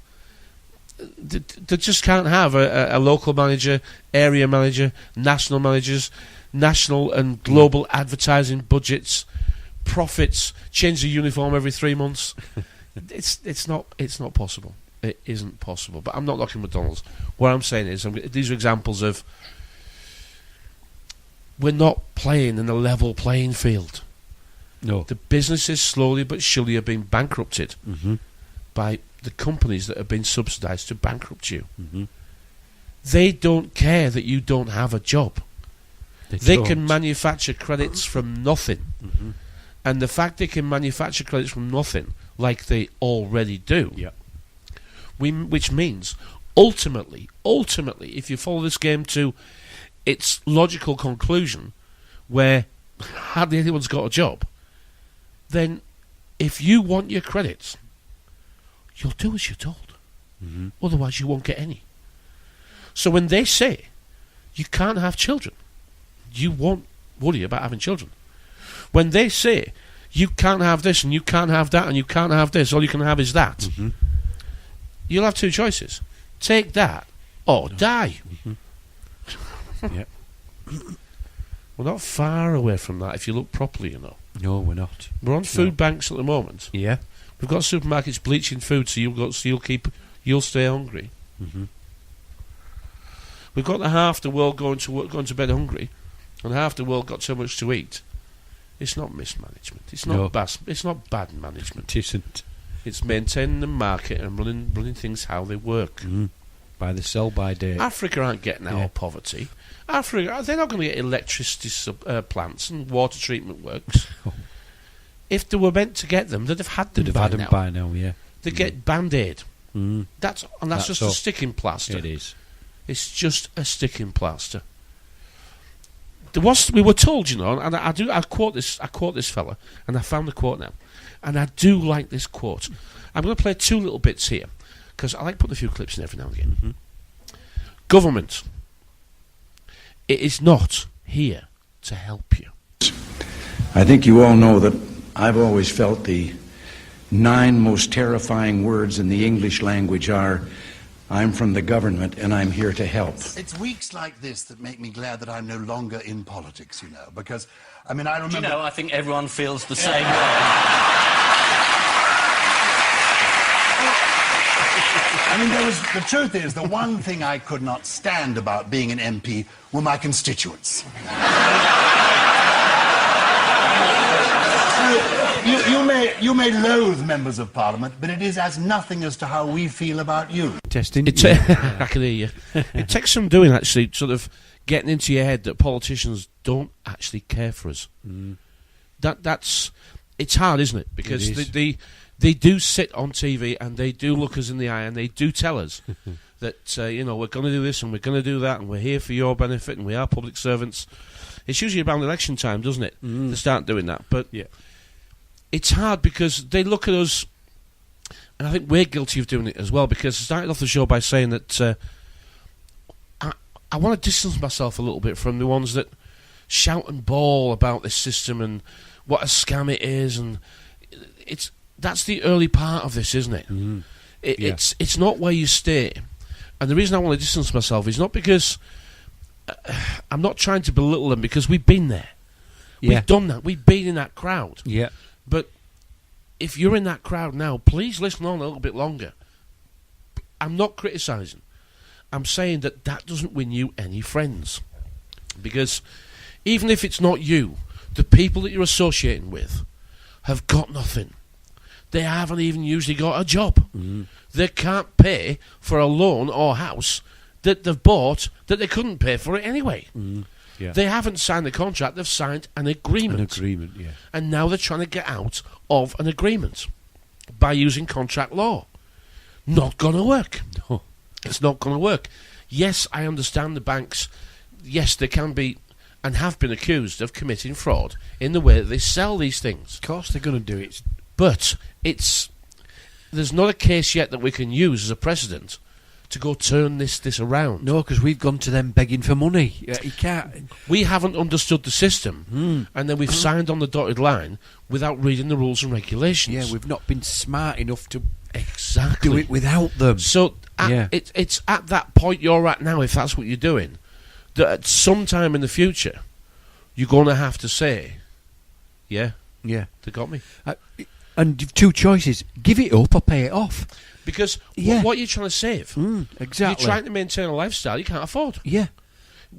They just can't have a local manager, area manager, national managers, national and global advertising budgets, profits, change the uniform every 3 months. It's not possible. It isn't possible. But I'm not knocking McDonald's. What I'm saying is, these are examples of we're not playing in a level playing field. No. The businesses slowly but surely are being bankrupted by the companies that have been subsidised to bankrupt you. Mm-hmm. They don't care that you don't have a job. They don't. can manufacture credits from nothing. Mm-hmm. And the fact they can manufacture credits from nothing, like they already do, which means, ultimately, if you follow this game to its logical conclusion, where hardly anyone's got a job, then if you want your credits, you'll do as you're told. Mm-hmm. Otherwise you won't get any. So when they say you can't have children, you won't worry about having children. When they say you can't have this and you can't have that and you can't have this, all you can have is that, you'll have two choices. Take that or die. Yeah. We're not far away from that if you look properly, you know. No, we're not. We're on food banks at the moment. Yeah. We've got supermarkets bleaching food so you'll stay hungry. Mm-hmm. We've got half the world going to bed hungry, and half the world got too much to eat. It's not mismanagement. It's not It's not bad management. It isn't. It's maintaining the market and running things how they work. Mm. by the sell-by date. Africa aren't getting out of poverty. Africa, they're not going to get electricity plants and water treatment works. If they were meant to get them, they'd have had them by now. Yeah. They get Band-Aid. Mm. That's just a sticking plaster. It is. It's just a sticking plaster. We were told, and I quote this fella, and I found the quote now, and I do like this quote. I'm going to play two little bits here because I like putting a few clips in every now and again. Mm-hmm. Government, it is not here to help you. I think you all know that I've always felt the 9 most terrifying words in the English language are, I'm from the government and I'm here to help. It's weeks like this that make me glad that I'm no longer in politics, because, I remember... I think everyone feels the same way. The truth is, the one thing I could not stand about being an MP were my constituents. You may loathe members of Parliament, but it is as nothing as to how we feel about you. Testing. I can hear you. It takes some doing, actually, sort of getting into your head that politicians don't actually care for us. Mm. It's hard, isn't it? Because they do sit on TV and they do look us in the eye and they do tell us that we're going to do this and we're going to do that and we're here for your benefit and we are public servants. It's usually around election time, doesn't it? To start doing that, but it's hard because they look at us, and I think we're guilty of doing it as well. Because I started off the show by saying that I want to distance myself a little bit from the ones that shout and bawl about this system and what a scam it is, and that's the early part of this, isn't it? Mm. It's not where you stay, and the reason I want to distance myself is not because I'm not trying to belittle them, because we've been there, we've done that, we've been in that crowd. Yeah. But if you're in that crowd now, please listen on a little bit longer. I'm not criticising. I'm saying that doesn't win you any friends, because even if it's not you, the people that you're associating with have got nothing. They haven't even usually got a job. Mm-hmm. They can't pay for a loan or house that they've bought that they couldn't pay for it anyway. Mm-hmm. Yeah. They haven't signed a contract, they've signed an agreement. And now they're trying to get out of an agreement by using contract law. Not going to work. No. It's not going to work. Yes, I understand the banks. Yes, they can be and have been accused of committing fraud in the way that they sell these things. Of course they're going to do it. But there's not a case yet that we can use as a precedent to go turn this around. No, because we've gone to them begging for money. You can't. We haven't understood the system, and then we've signed on the dotted line without reading the rules and regulations. Yeah, we've not been smart enough to exactly do it without them. So it's at that point you're at now, if that's what you're doing, that at some time in the future, you're going to have to say, yeah, they got me. And you've two choices: give it up or pay it off. Because what you're trying to save, exactly. You're trying to maintain a lifestyle you can't afford. Yeah.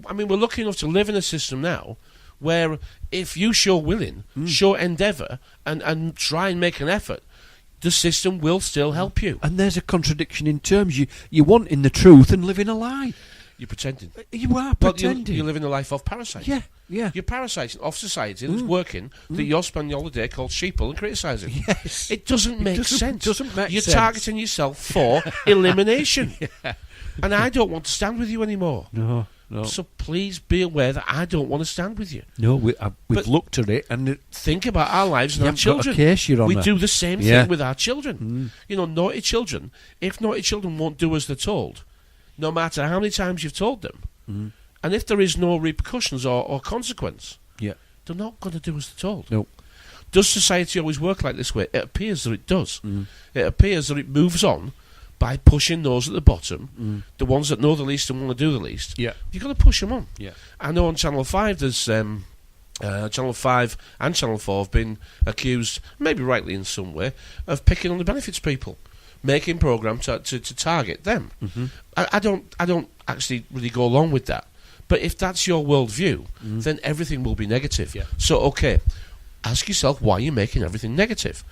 We're lucky enough to live in a system now where if you show willing, show endeavour, and try and make an effort, the system will still help you. And there's a contradiction in terms. You're wanting the truth and living a lie. You're pretending. You are pretending. You're living a life of parasiting. Yeah. You're parasiting off society that's working, that you're spending all the day called sheeple and criticising. Yes. It doesn't make sense. You're sense. Targeting yourself for elimination. And I don't want to stand with you anymore. No. So please be aware that I don't want to stand with you. No, we've looked at it and... think about our lives and our children. Got a case, Your Honour. We do the same thing with our children. Naughty children. If naughty children won't do as they're told, no matter how many times you've told them, and if there is no repercussions or consequence, they're not going to do as they're told. No. Does society always work like this way? It appears that it does. It appears that it moves on by pushing those at the bottom, the ones that know the least and want to do the least. Yeah. You've got to push them on. Yeah. I know on Channel 5 there's... Channel 5 and Channel 4 have been accused, maybe rightly in some way, of picking on the benefits people, making programmes to target them. I don't actually really go along with that. But if that's your worldview, then everything will be negative. Yeah. So, okay, ask yourself why you're making everything negative.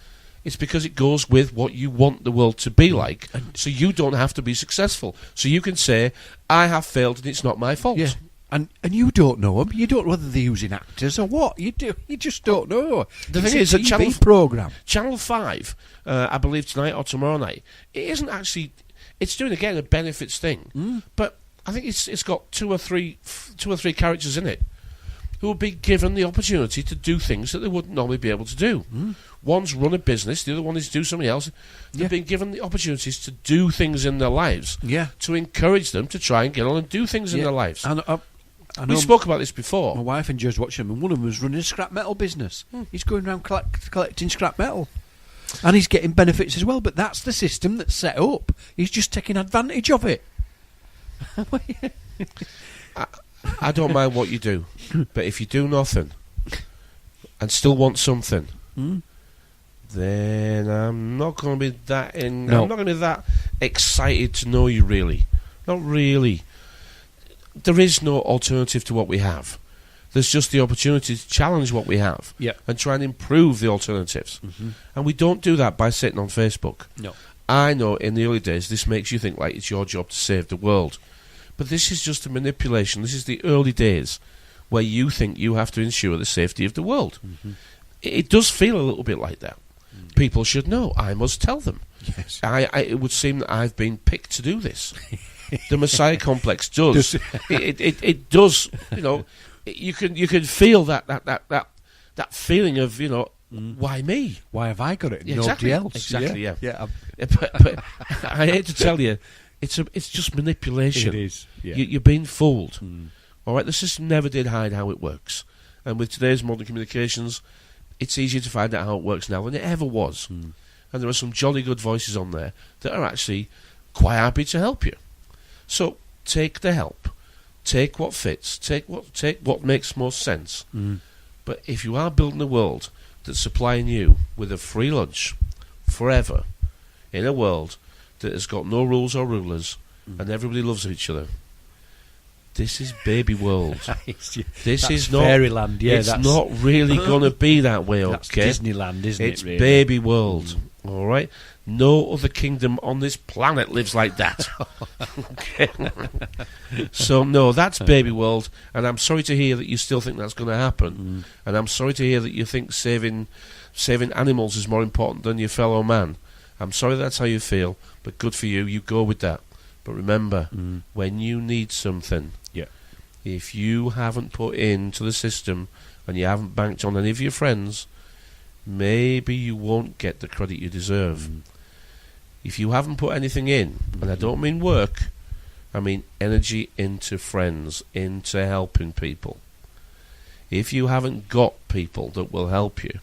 It's because it goes with what you want the world to be like, so you don't have to be successful. So you can say, I have failed and it's not my fault. Yeah. And you don't know them. You don't know whether they're using actors or what. You just don't know. The It's thing is, a that TV programme. Channel 5, I believe tonight or tomorrow night, it isn't actually. It's doing again a benefits thing, but I think it's got two or three characters in it who will be given the opportunity to do things that they wouldn't normally be able to do. One's run a business, the other one is do something else. They've been given the opportunities to do things in their lives, to encourage them to try and get on and do things in their lives. And we spoke about this before. My wife enjoys watching them, and one of them was running a scrap metal business. He's going around collecting scrap metal. And he's getting benefits as well, but that's the system that's set up. He's just taking advantage of it. I don't mind what you do, but if you do nothing and still want something, then I'm not going to be that I'm not going to be that excited to know you, really. Not really. There is no alternative to what we have. There's just the opportunity to challenge what we have and try and improve the alternatives. And we don't do that by sitting on Facebook. No. I know in the early days this makes you think like it's your job to save the world. But this is just a manipulation. This is the early days where you think you have to ensure the safety of the world. It does feel a little bit like that. People should know. I must tell them. Yes. It would seem that I've been picked to do this. The Messiah complex does. It does. You know, you can feel that feeling of, you know, why me? Why have I got it? Yeah, Nobody else. Exactly. Yeah. But I hate to tell you, it's just manipulation. It is. Yeah. You're being fooled. All right. The system never did hide how it works, and with today's modern communications, it's easier to find out how it works now than it ever was. And there are some jolly good voices on there that are actually quite happy to help you. So take the help, take what fits, take what makes most sense. But if you are building a world that's supplying you with a free lunch forever, in a world that has got no rules or rulers and everybody loves each other, this is baby world. This is not fairyland. Yeah, it's not really going to be that way. That's Okay, Disneyland, isn't it? it's Really? baby world. All right. No other kingdom on this planet lives like that. Okay. So no, that's baby world, and I'm sorry to hear that you still think that's going to happen, and I'm sorry to hear that you think saving animals is more important than your fellow man. I'm sorry that's how you feel, but good for you. You go with that. But remember, when you need something, if you haven't put into the system and you haven't banked on any of your friends, maybe you won't get the credit you deserve. If you haven't put anything in, and I don't mean work, I mean energy into friends, into helping people. If you haven't got people that will help you,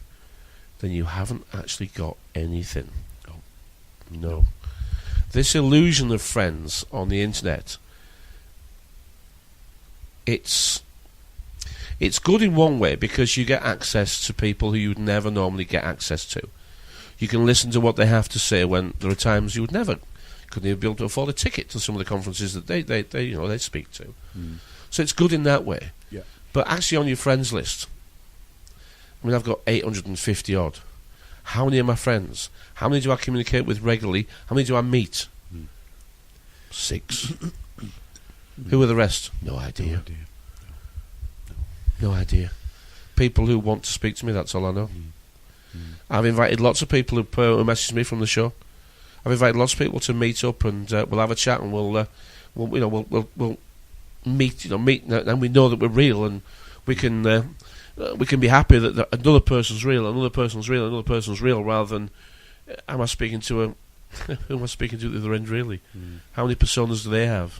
then you haven't actually got anything. No. This illusion of friends on the internet, it's good in one way because you get access to people who you would never normally get access to. You can listen to what they have to say when there are times you would never, couldn't even be able to afford a ticket to some of the conferences that they speak to. So it's good in that way. Yeah. But actually on your friends list, I mean, I've got 850 odd. How many are my friends? How many do I communicate with regularly? How many do I meet? 6. Who are the rest? No idea. No idea. People who want to speak to me, that's all I know. I've invited lots of people who message me from the show. I've invited lots of people to meet up and we'll have a chat and we'll meet, and we know that we're real and we can be happy that another person's real, another person's real, another person's real, rather than am I speaking to who am I speaking to at the other end, really? How many personas do they have?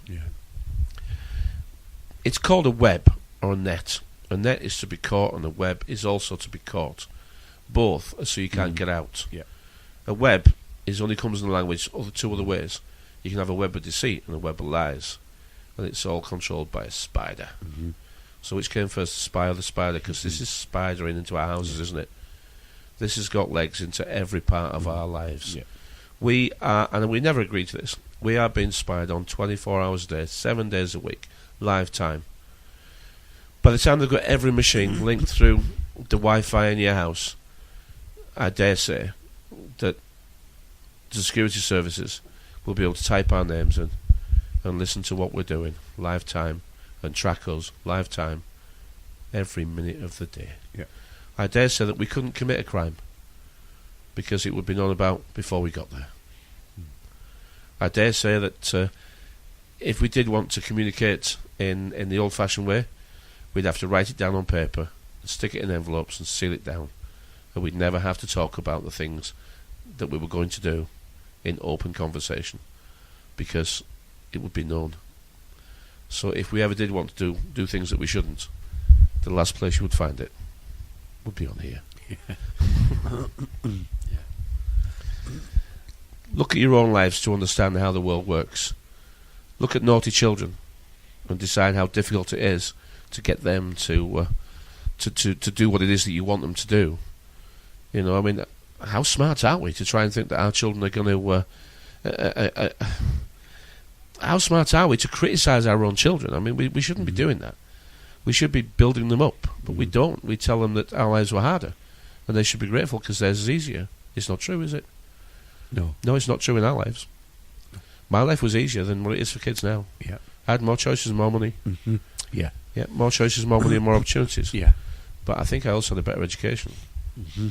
It's called a web or a net. A net is to be caught and a web is also to be caught. Both are so you can't get out. A web only comes in the language of two other ways. You can have a web of deceit and a web of lies, and it's all controlled by a spider. So which came first, the spy or the spider? Because this is spidering into our houses, isn't it? This has got legs into every part of our lives. We are, and we never agreed to this, we are being spied on 24 hours a day, 7 days a week, live time. By the time they've got every machine linked through the Wi-Fi in your house, I dare say, that the security services will be able to type our names in and listen to what we're doing, live time, and track us, live time, every minute of the day. Yeah. I dare say that we couldn't commit a crime because it would be known about before we got there. I dare say that if we did want to communicate in the old-fashioned way, we'd have to write it down on paper, and stick it in envelopes and seal it down, and we'd never have to talk about the things that we were going to do in open conversation because it would be known. So if we ever did want to do things that we shouldn't, the last place you would find it would be on here. Look at your own lives to understand how the world works. Look at naughty children and decide how difficult it is to get them to do what it is that you want them to do. You know, I mean, how smart are we to try and think that our children are going to... how smart are we to criticise our own children? I mean, we shouldn't be doing that. We should be building them up, but we don't. We tell them that our lives were harder, and they should be grateful because theirs is easier. It's not true, is it? No, it's not true in our lives. My life was easier than what it is for kids now. Yeah, I had more choices and more money. Mm-hmm. Yeah, more choices, more money, and more opportunities. Yeah, but I think I also had a better education. Mm-hmm.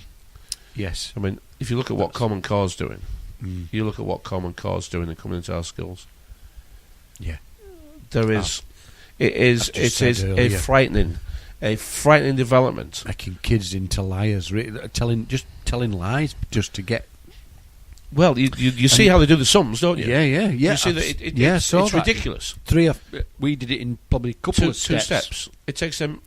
Yes, I mean, if you look at what Common Core's doing, you look at what Common Core's doing and coming into our schools. Yeah, there is. It is a frightening development. Making kids into liars, telling lies just to get. Well, you see how they do the sums, don't you? Yeah. You see that it's ridiculous. We did it in probably a couple of steps. 2 steps. It takes them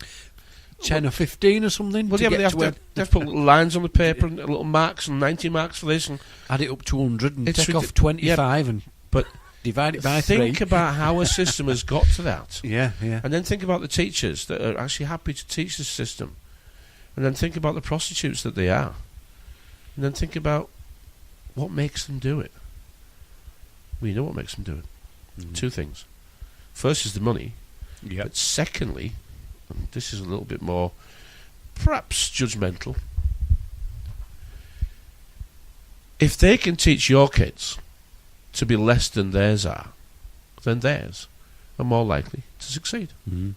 10 or 15 or something. Well, yeah, but they have to put little lines on the paper and little marks and 90 marks for this and add it up to 100 and take off 25 and divide it by 3. Think about how a system has got to that. Yeah. And then think about the teachers that are actually happy to teach this system. And then think about the prostitutes that they are. And then think about what makes them do it. Well, you know what makes them do it. 2 things. First is the money. Yep. But secondly, and this is a little bit more perhaps judgmental, if they can teach your kids to be less than theirs are, then theirs are more likely to succeed. Mm-hmm.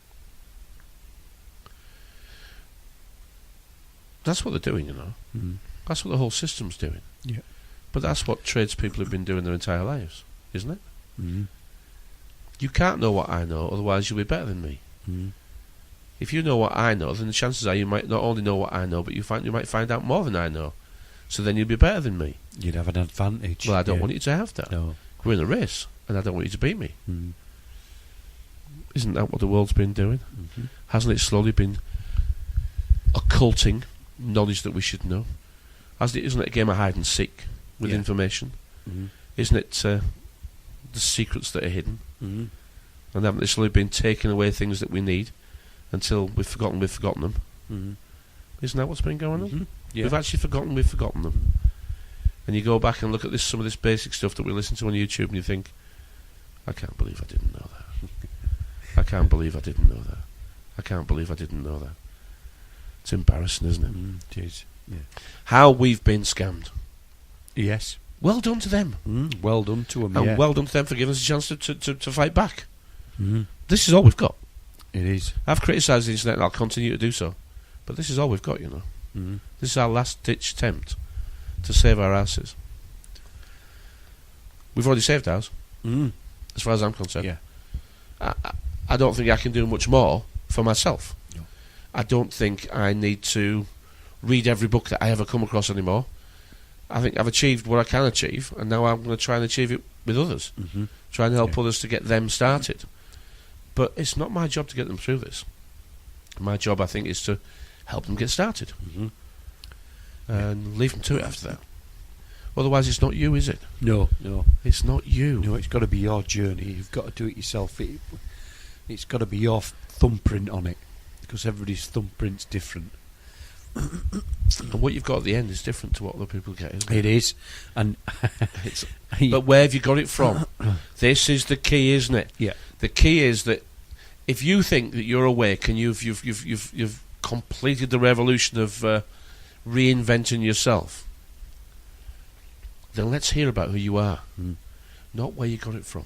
That's what they're doing, you know. Mm-hmm. That's what the whole system's doing. Yeah. But that's what tradespeople have been doing their entire lives, isn't it? Mm-hmm. You can't know what I know, otherwise you'll be better than me. Mm-hmm. If you know what I know, then the chances are you might not only know what I know, but you might find out more than I know. So then you'll be better than me. You'd have an advantage. Well, I don't want you to have that. No. We're in a race, and I don't want you to beat me. Mm-hmm. Isn't that what the world's been doing? Mm-hmm. Hasn't it slowly been occulting knowledge that we should know? Isn't it a game of hide and seek with information? Mm-hmm. Isn't it the secrets that are hidden? Mm-hmm. And haven't they slowly been taking away things that we need until we've forgotten them? Mm-hmm. Isn't that what's been going on? Mm-hmm. Yeah. We've actually forgotten them. And you go back and look at some of this basic stuff that we listen to on YouTube and you think, I can't believe I didn't know that. I can't believe I didn't know that. I can't believe I didn't know that. It's embarrassing, isn't it? It is. Yeah. How we've been scammed. Yes. Well done to them. Well done to them. And well done to them for giving us a chance to fight back. Mm-hmm. This is all we've got. It is. I've criticised the internet and I'll continue to do so. But this is all we've got, you know. Mm-hmm. This is our last-ditch attempt to save our asses. We've already saved ours, as far as I'm concerned. Yeah. I don't think I can do much more for myself. No. I don't think I need to read every book that I ever come across anymore. I think I've achieved what I can achieve, and now I'm going to try and achieve it with others. Mm-hmm. Try and help others to get them started. But it's not my job to get them through this. My job, I think, is to help them get started. Mm-hmm. And leave them to it after that. Otherwise, it's not you, is it? No. It's not you. No, it's got to be your journey. You've got to do it yourself. It's got to be your thumbprint on it, because everybody's thumbprint's different. And what you've got at the end is different to what other people get, isn't it? It is. And but where have you got it from? This is the key, isn't it? Yeah. The key is that if you think that you're awake and you've completed the revolution of reinventing yourself, then let's hear about who you are, not where you got it from.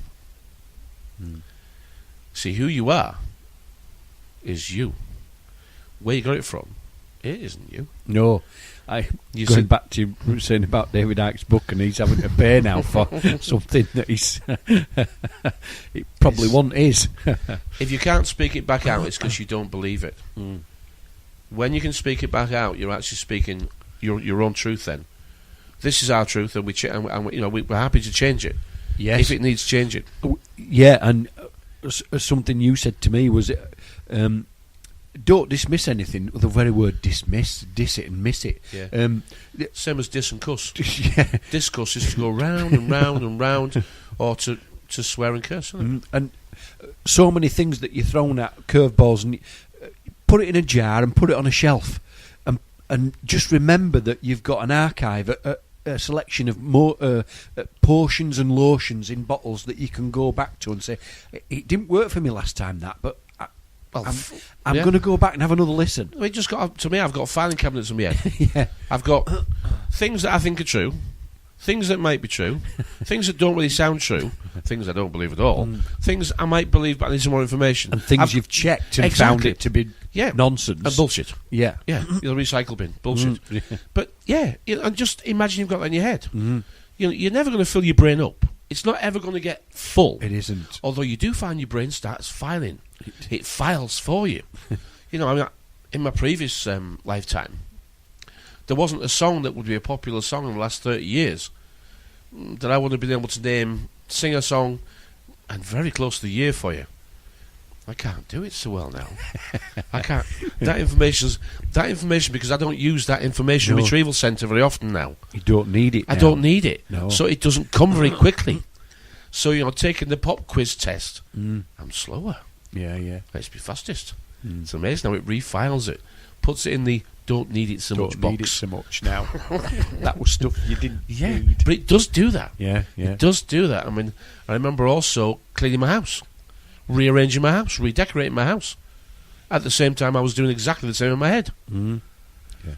See, who you are is you. Where you got it from, it isn't you. No. Going back to you saying about David Icke's book, and he's having to pay now for something that he's it probably wasn't his. If you can't speak it back out, it's because you don't believe it. When you can speak it back out, you're actually speaking your own truth. Then this is our truth, and we're happy to change it. Yes, if it needs changing. Yeah, and something you said to me was, don't dismiss anything with the very word dismiss. Diss it and miss it. Yeah. Same as diss and cuss. Yeah. Discuss is to go round and round and round, or to swear and curse. And so many things that you're thrown at, curveballs, and put it in a jar and put it on a shelf, and just remember that you've got an archive, a selection of more potions and lotions in bottles that you can go back to and say, it didn't work for me last time, but I'm going to go back and have another listen. I've got filing cabinets in my head. Yeah. I've got things that I think are true, things that might be true, things that don't really sound true, things I don't believe at all, things I might believe but I need some more information. And things you've checked and found it to be nonsense. And bullshit. Yeah. Yeah, the recycle bin. Bullshit. But, and just imagine you've got that in your head. You're never going to fill your brain up. It's not ever going to get full. It isn't. Although you do find your brain starts filing. It files for you. In my previous lifetime, there wasn't a song that would be a popular song in the last 30 years that I would have been able to sing a song, and very close to the year for you. I can't do it so well now. I can't. That information, because I don't use that information retrieval centre very often now. You don't need it. I don't need it. No. So it doesn't come very quickly. So, taking the pop quiz test, I'm slower. Yeah. Let's be fastest. It's amazing how it refiles it, puts it in the don't need it so much box. Don't need it so much now. That was stuff you didn't need. But it does do that. Yeah. It does do that. I mean, I remember also cleaning my house, rearranging my house, redecorating my house. At the same time, I was doing exactly the same in my head. Yeah.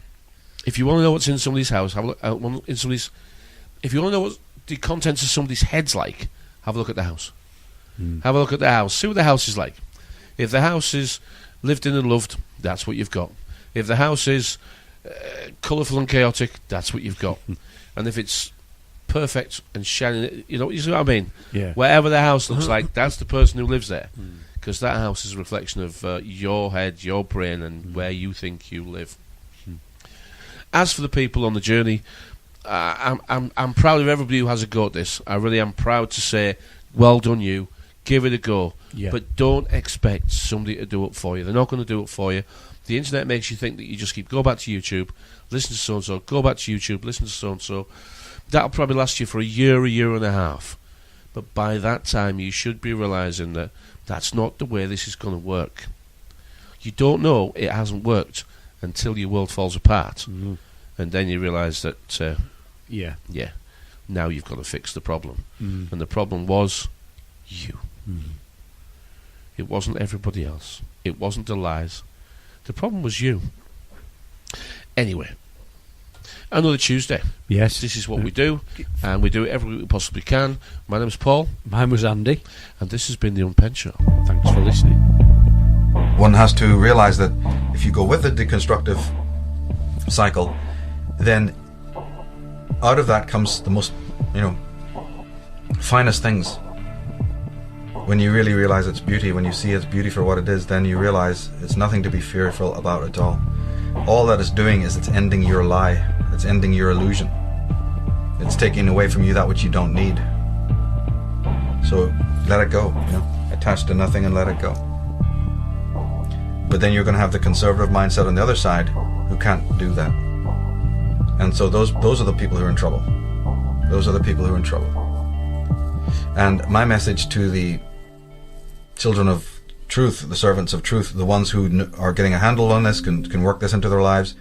If you want to know what's in somebody's house, have a look if you want to know what the contents of somebody's head's like, have a look at the house. Have a look at the house. See what the house is like. If the house is lived in and loved, that's what you've got. If the house is colourful and chaotic, that's what you've got. And if it's perfect and shining, you see what I mean? Yeah. Whatever the house looks like, that's the person who lives there. Because that house is a reflection of your head, your brain, and where you think you live. As for the people on the journey, I'm proud of everybody who has a go at this. I really am proud to say, well done you. Give it a go. Yeah. But don't expect somebody to do it for you. They're not going to do it for you. The internet makes you think that you just go back to YouTube, listen to so-and-so, go back to YouTube, listen to so-and-so. That'll probably last you for a year and a half. But by that time, you should be realising that that's not the way this is going to work. You don't know it hasn't worked until your world falls apart. And then you realise that, now you've got to fix the problem. And the problem was you. It wasn't everybody else. It wasn't the lies. The problem was you. Anyway, another Tuesday. Yes. This is what we do, and we do it every week we possibly can. My name's Paul. Mine was Andy. And this has been the Unpenned Show. Thanks for listening. One has to realise that if you go with the deconstructive cycle, then out of that comes the most, finest things. When you really realise its beauty, when you see its beauty for what it is, then you realise it's nothing to be fearful about at all. All that it's doing is it's ending your lie. It's ending your illusion. It's taking away from you that which you don't need. So let it go, attach to nothing and let it go. But then you're going to have the conservative mindset on the other side who can't do that. And so those are the people who are in trouble. Those are the people who are in trouble. And my message to the children of truth, the servants of truth, the ones who are getting a handle on this, can work this into their lives,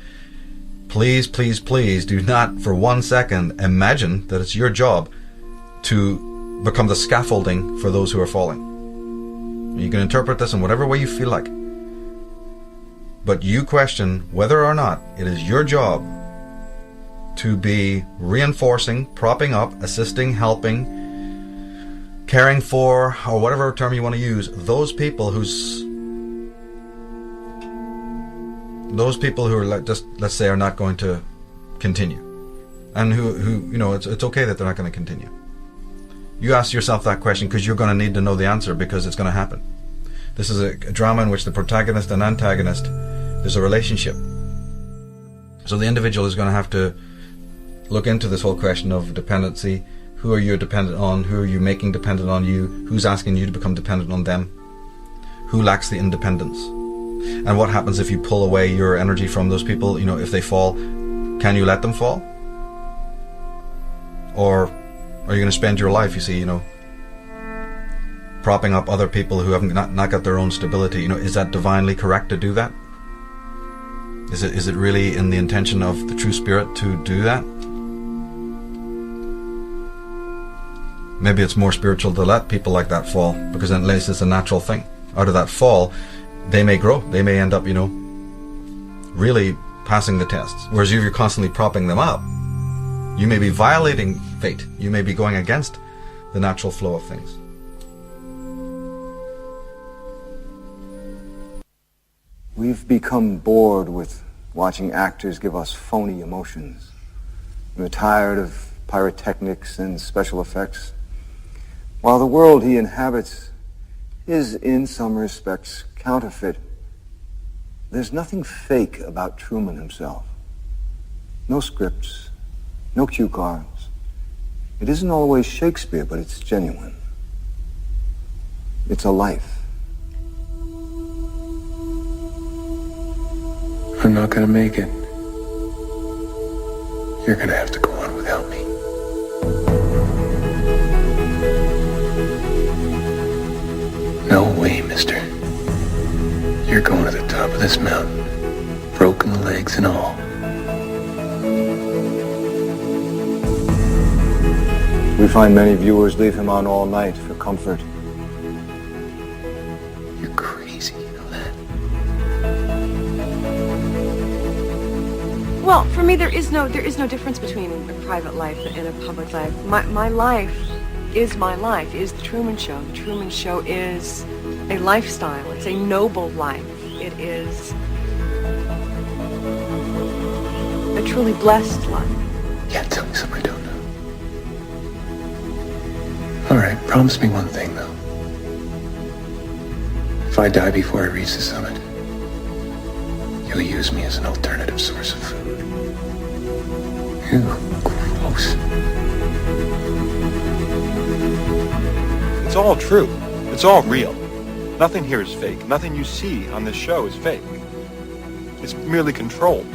please, please, please do not for 1 second imagine that it's your job to become the scaffolding for those who are falling. You can interpret this in whatever way you feel like. But you question whether or not it is your job to be reinforcing, propping up, assisting, helping, caring for, or whatever term you want to use, those people who are just, let's say, are not going to continue, and who you know, it's okay that they're not going to continue. You ask yourself that question because you're going to need to know the answer, because it's going to happen. This is a drama in which the protagonist and antagonist, there's a relationship. So the individual is going to have to look into this whole question of dependency. Who are you dependent on? Who are you making dependent on you? Who's asking you to become dependent on them? Who lacks the independence? And what happens if you pull away your energy from those people? You know, if they fall, can you let them fall? Or are you going to spend your life, you see, you know, propping up other people who haven't not got their own stability? You know, is that divinely correct to do that? Is it really in the intention of the true spirit to do that? Maybe it's more spiritual to let people like that fall, because then at least it's a natural thing. Out of that fall, they may grow. They may end up, you know, really passing the tests. Whereas if you're constantly propping them up, you may be violating fate. You may be going against the natural flow of things. We've become bored with watching actors give us phony emotions. We're tired of pyrotechnics and special effects. While the world he inhabits is, in some respects, counterfeit, there's nothing fake about Truman himself. No scripts, no cue cards. It isn't always Shakespeare, but it's genuine. It's a life. I'm not gonna make it. You're gonna have to go on without me. No way, mister. You're going to the top of this mountain, broken legs and all. We find many viewers leave him on all night for comfort. You're crazy, you know that? Well, for me, there is no difference between a private life and a public life. My life is my life, is the Truman Show. The Truman Show is a lifestyle. It's a noble life. It is a truly blessed life. Yeah, tell me something I don't know. All right, promise me one thing, though. If I die before I reach the summit, you'll use me as an alternative source of food. Ew, gross. It's all true. It's all real. Nothing here is fake. Nothing you see on this show is fake. It's merely controlled.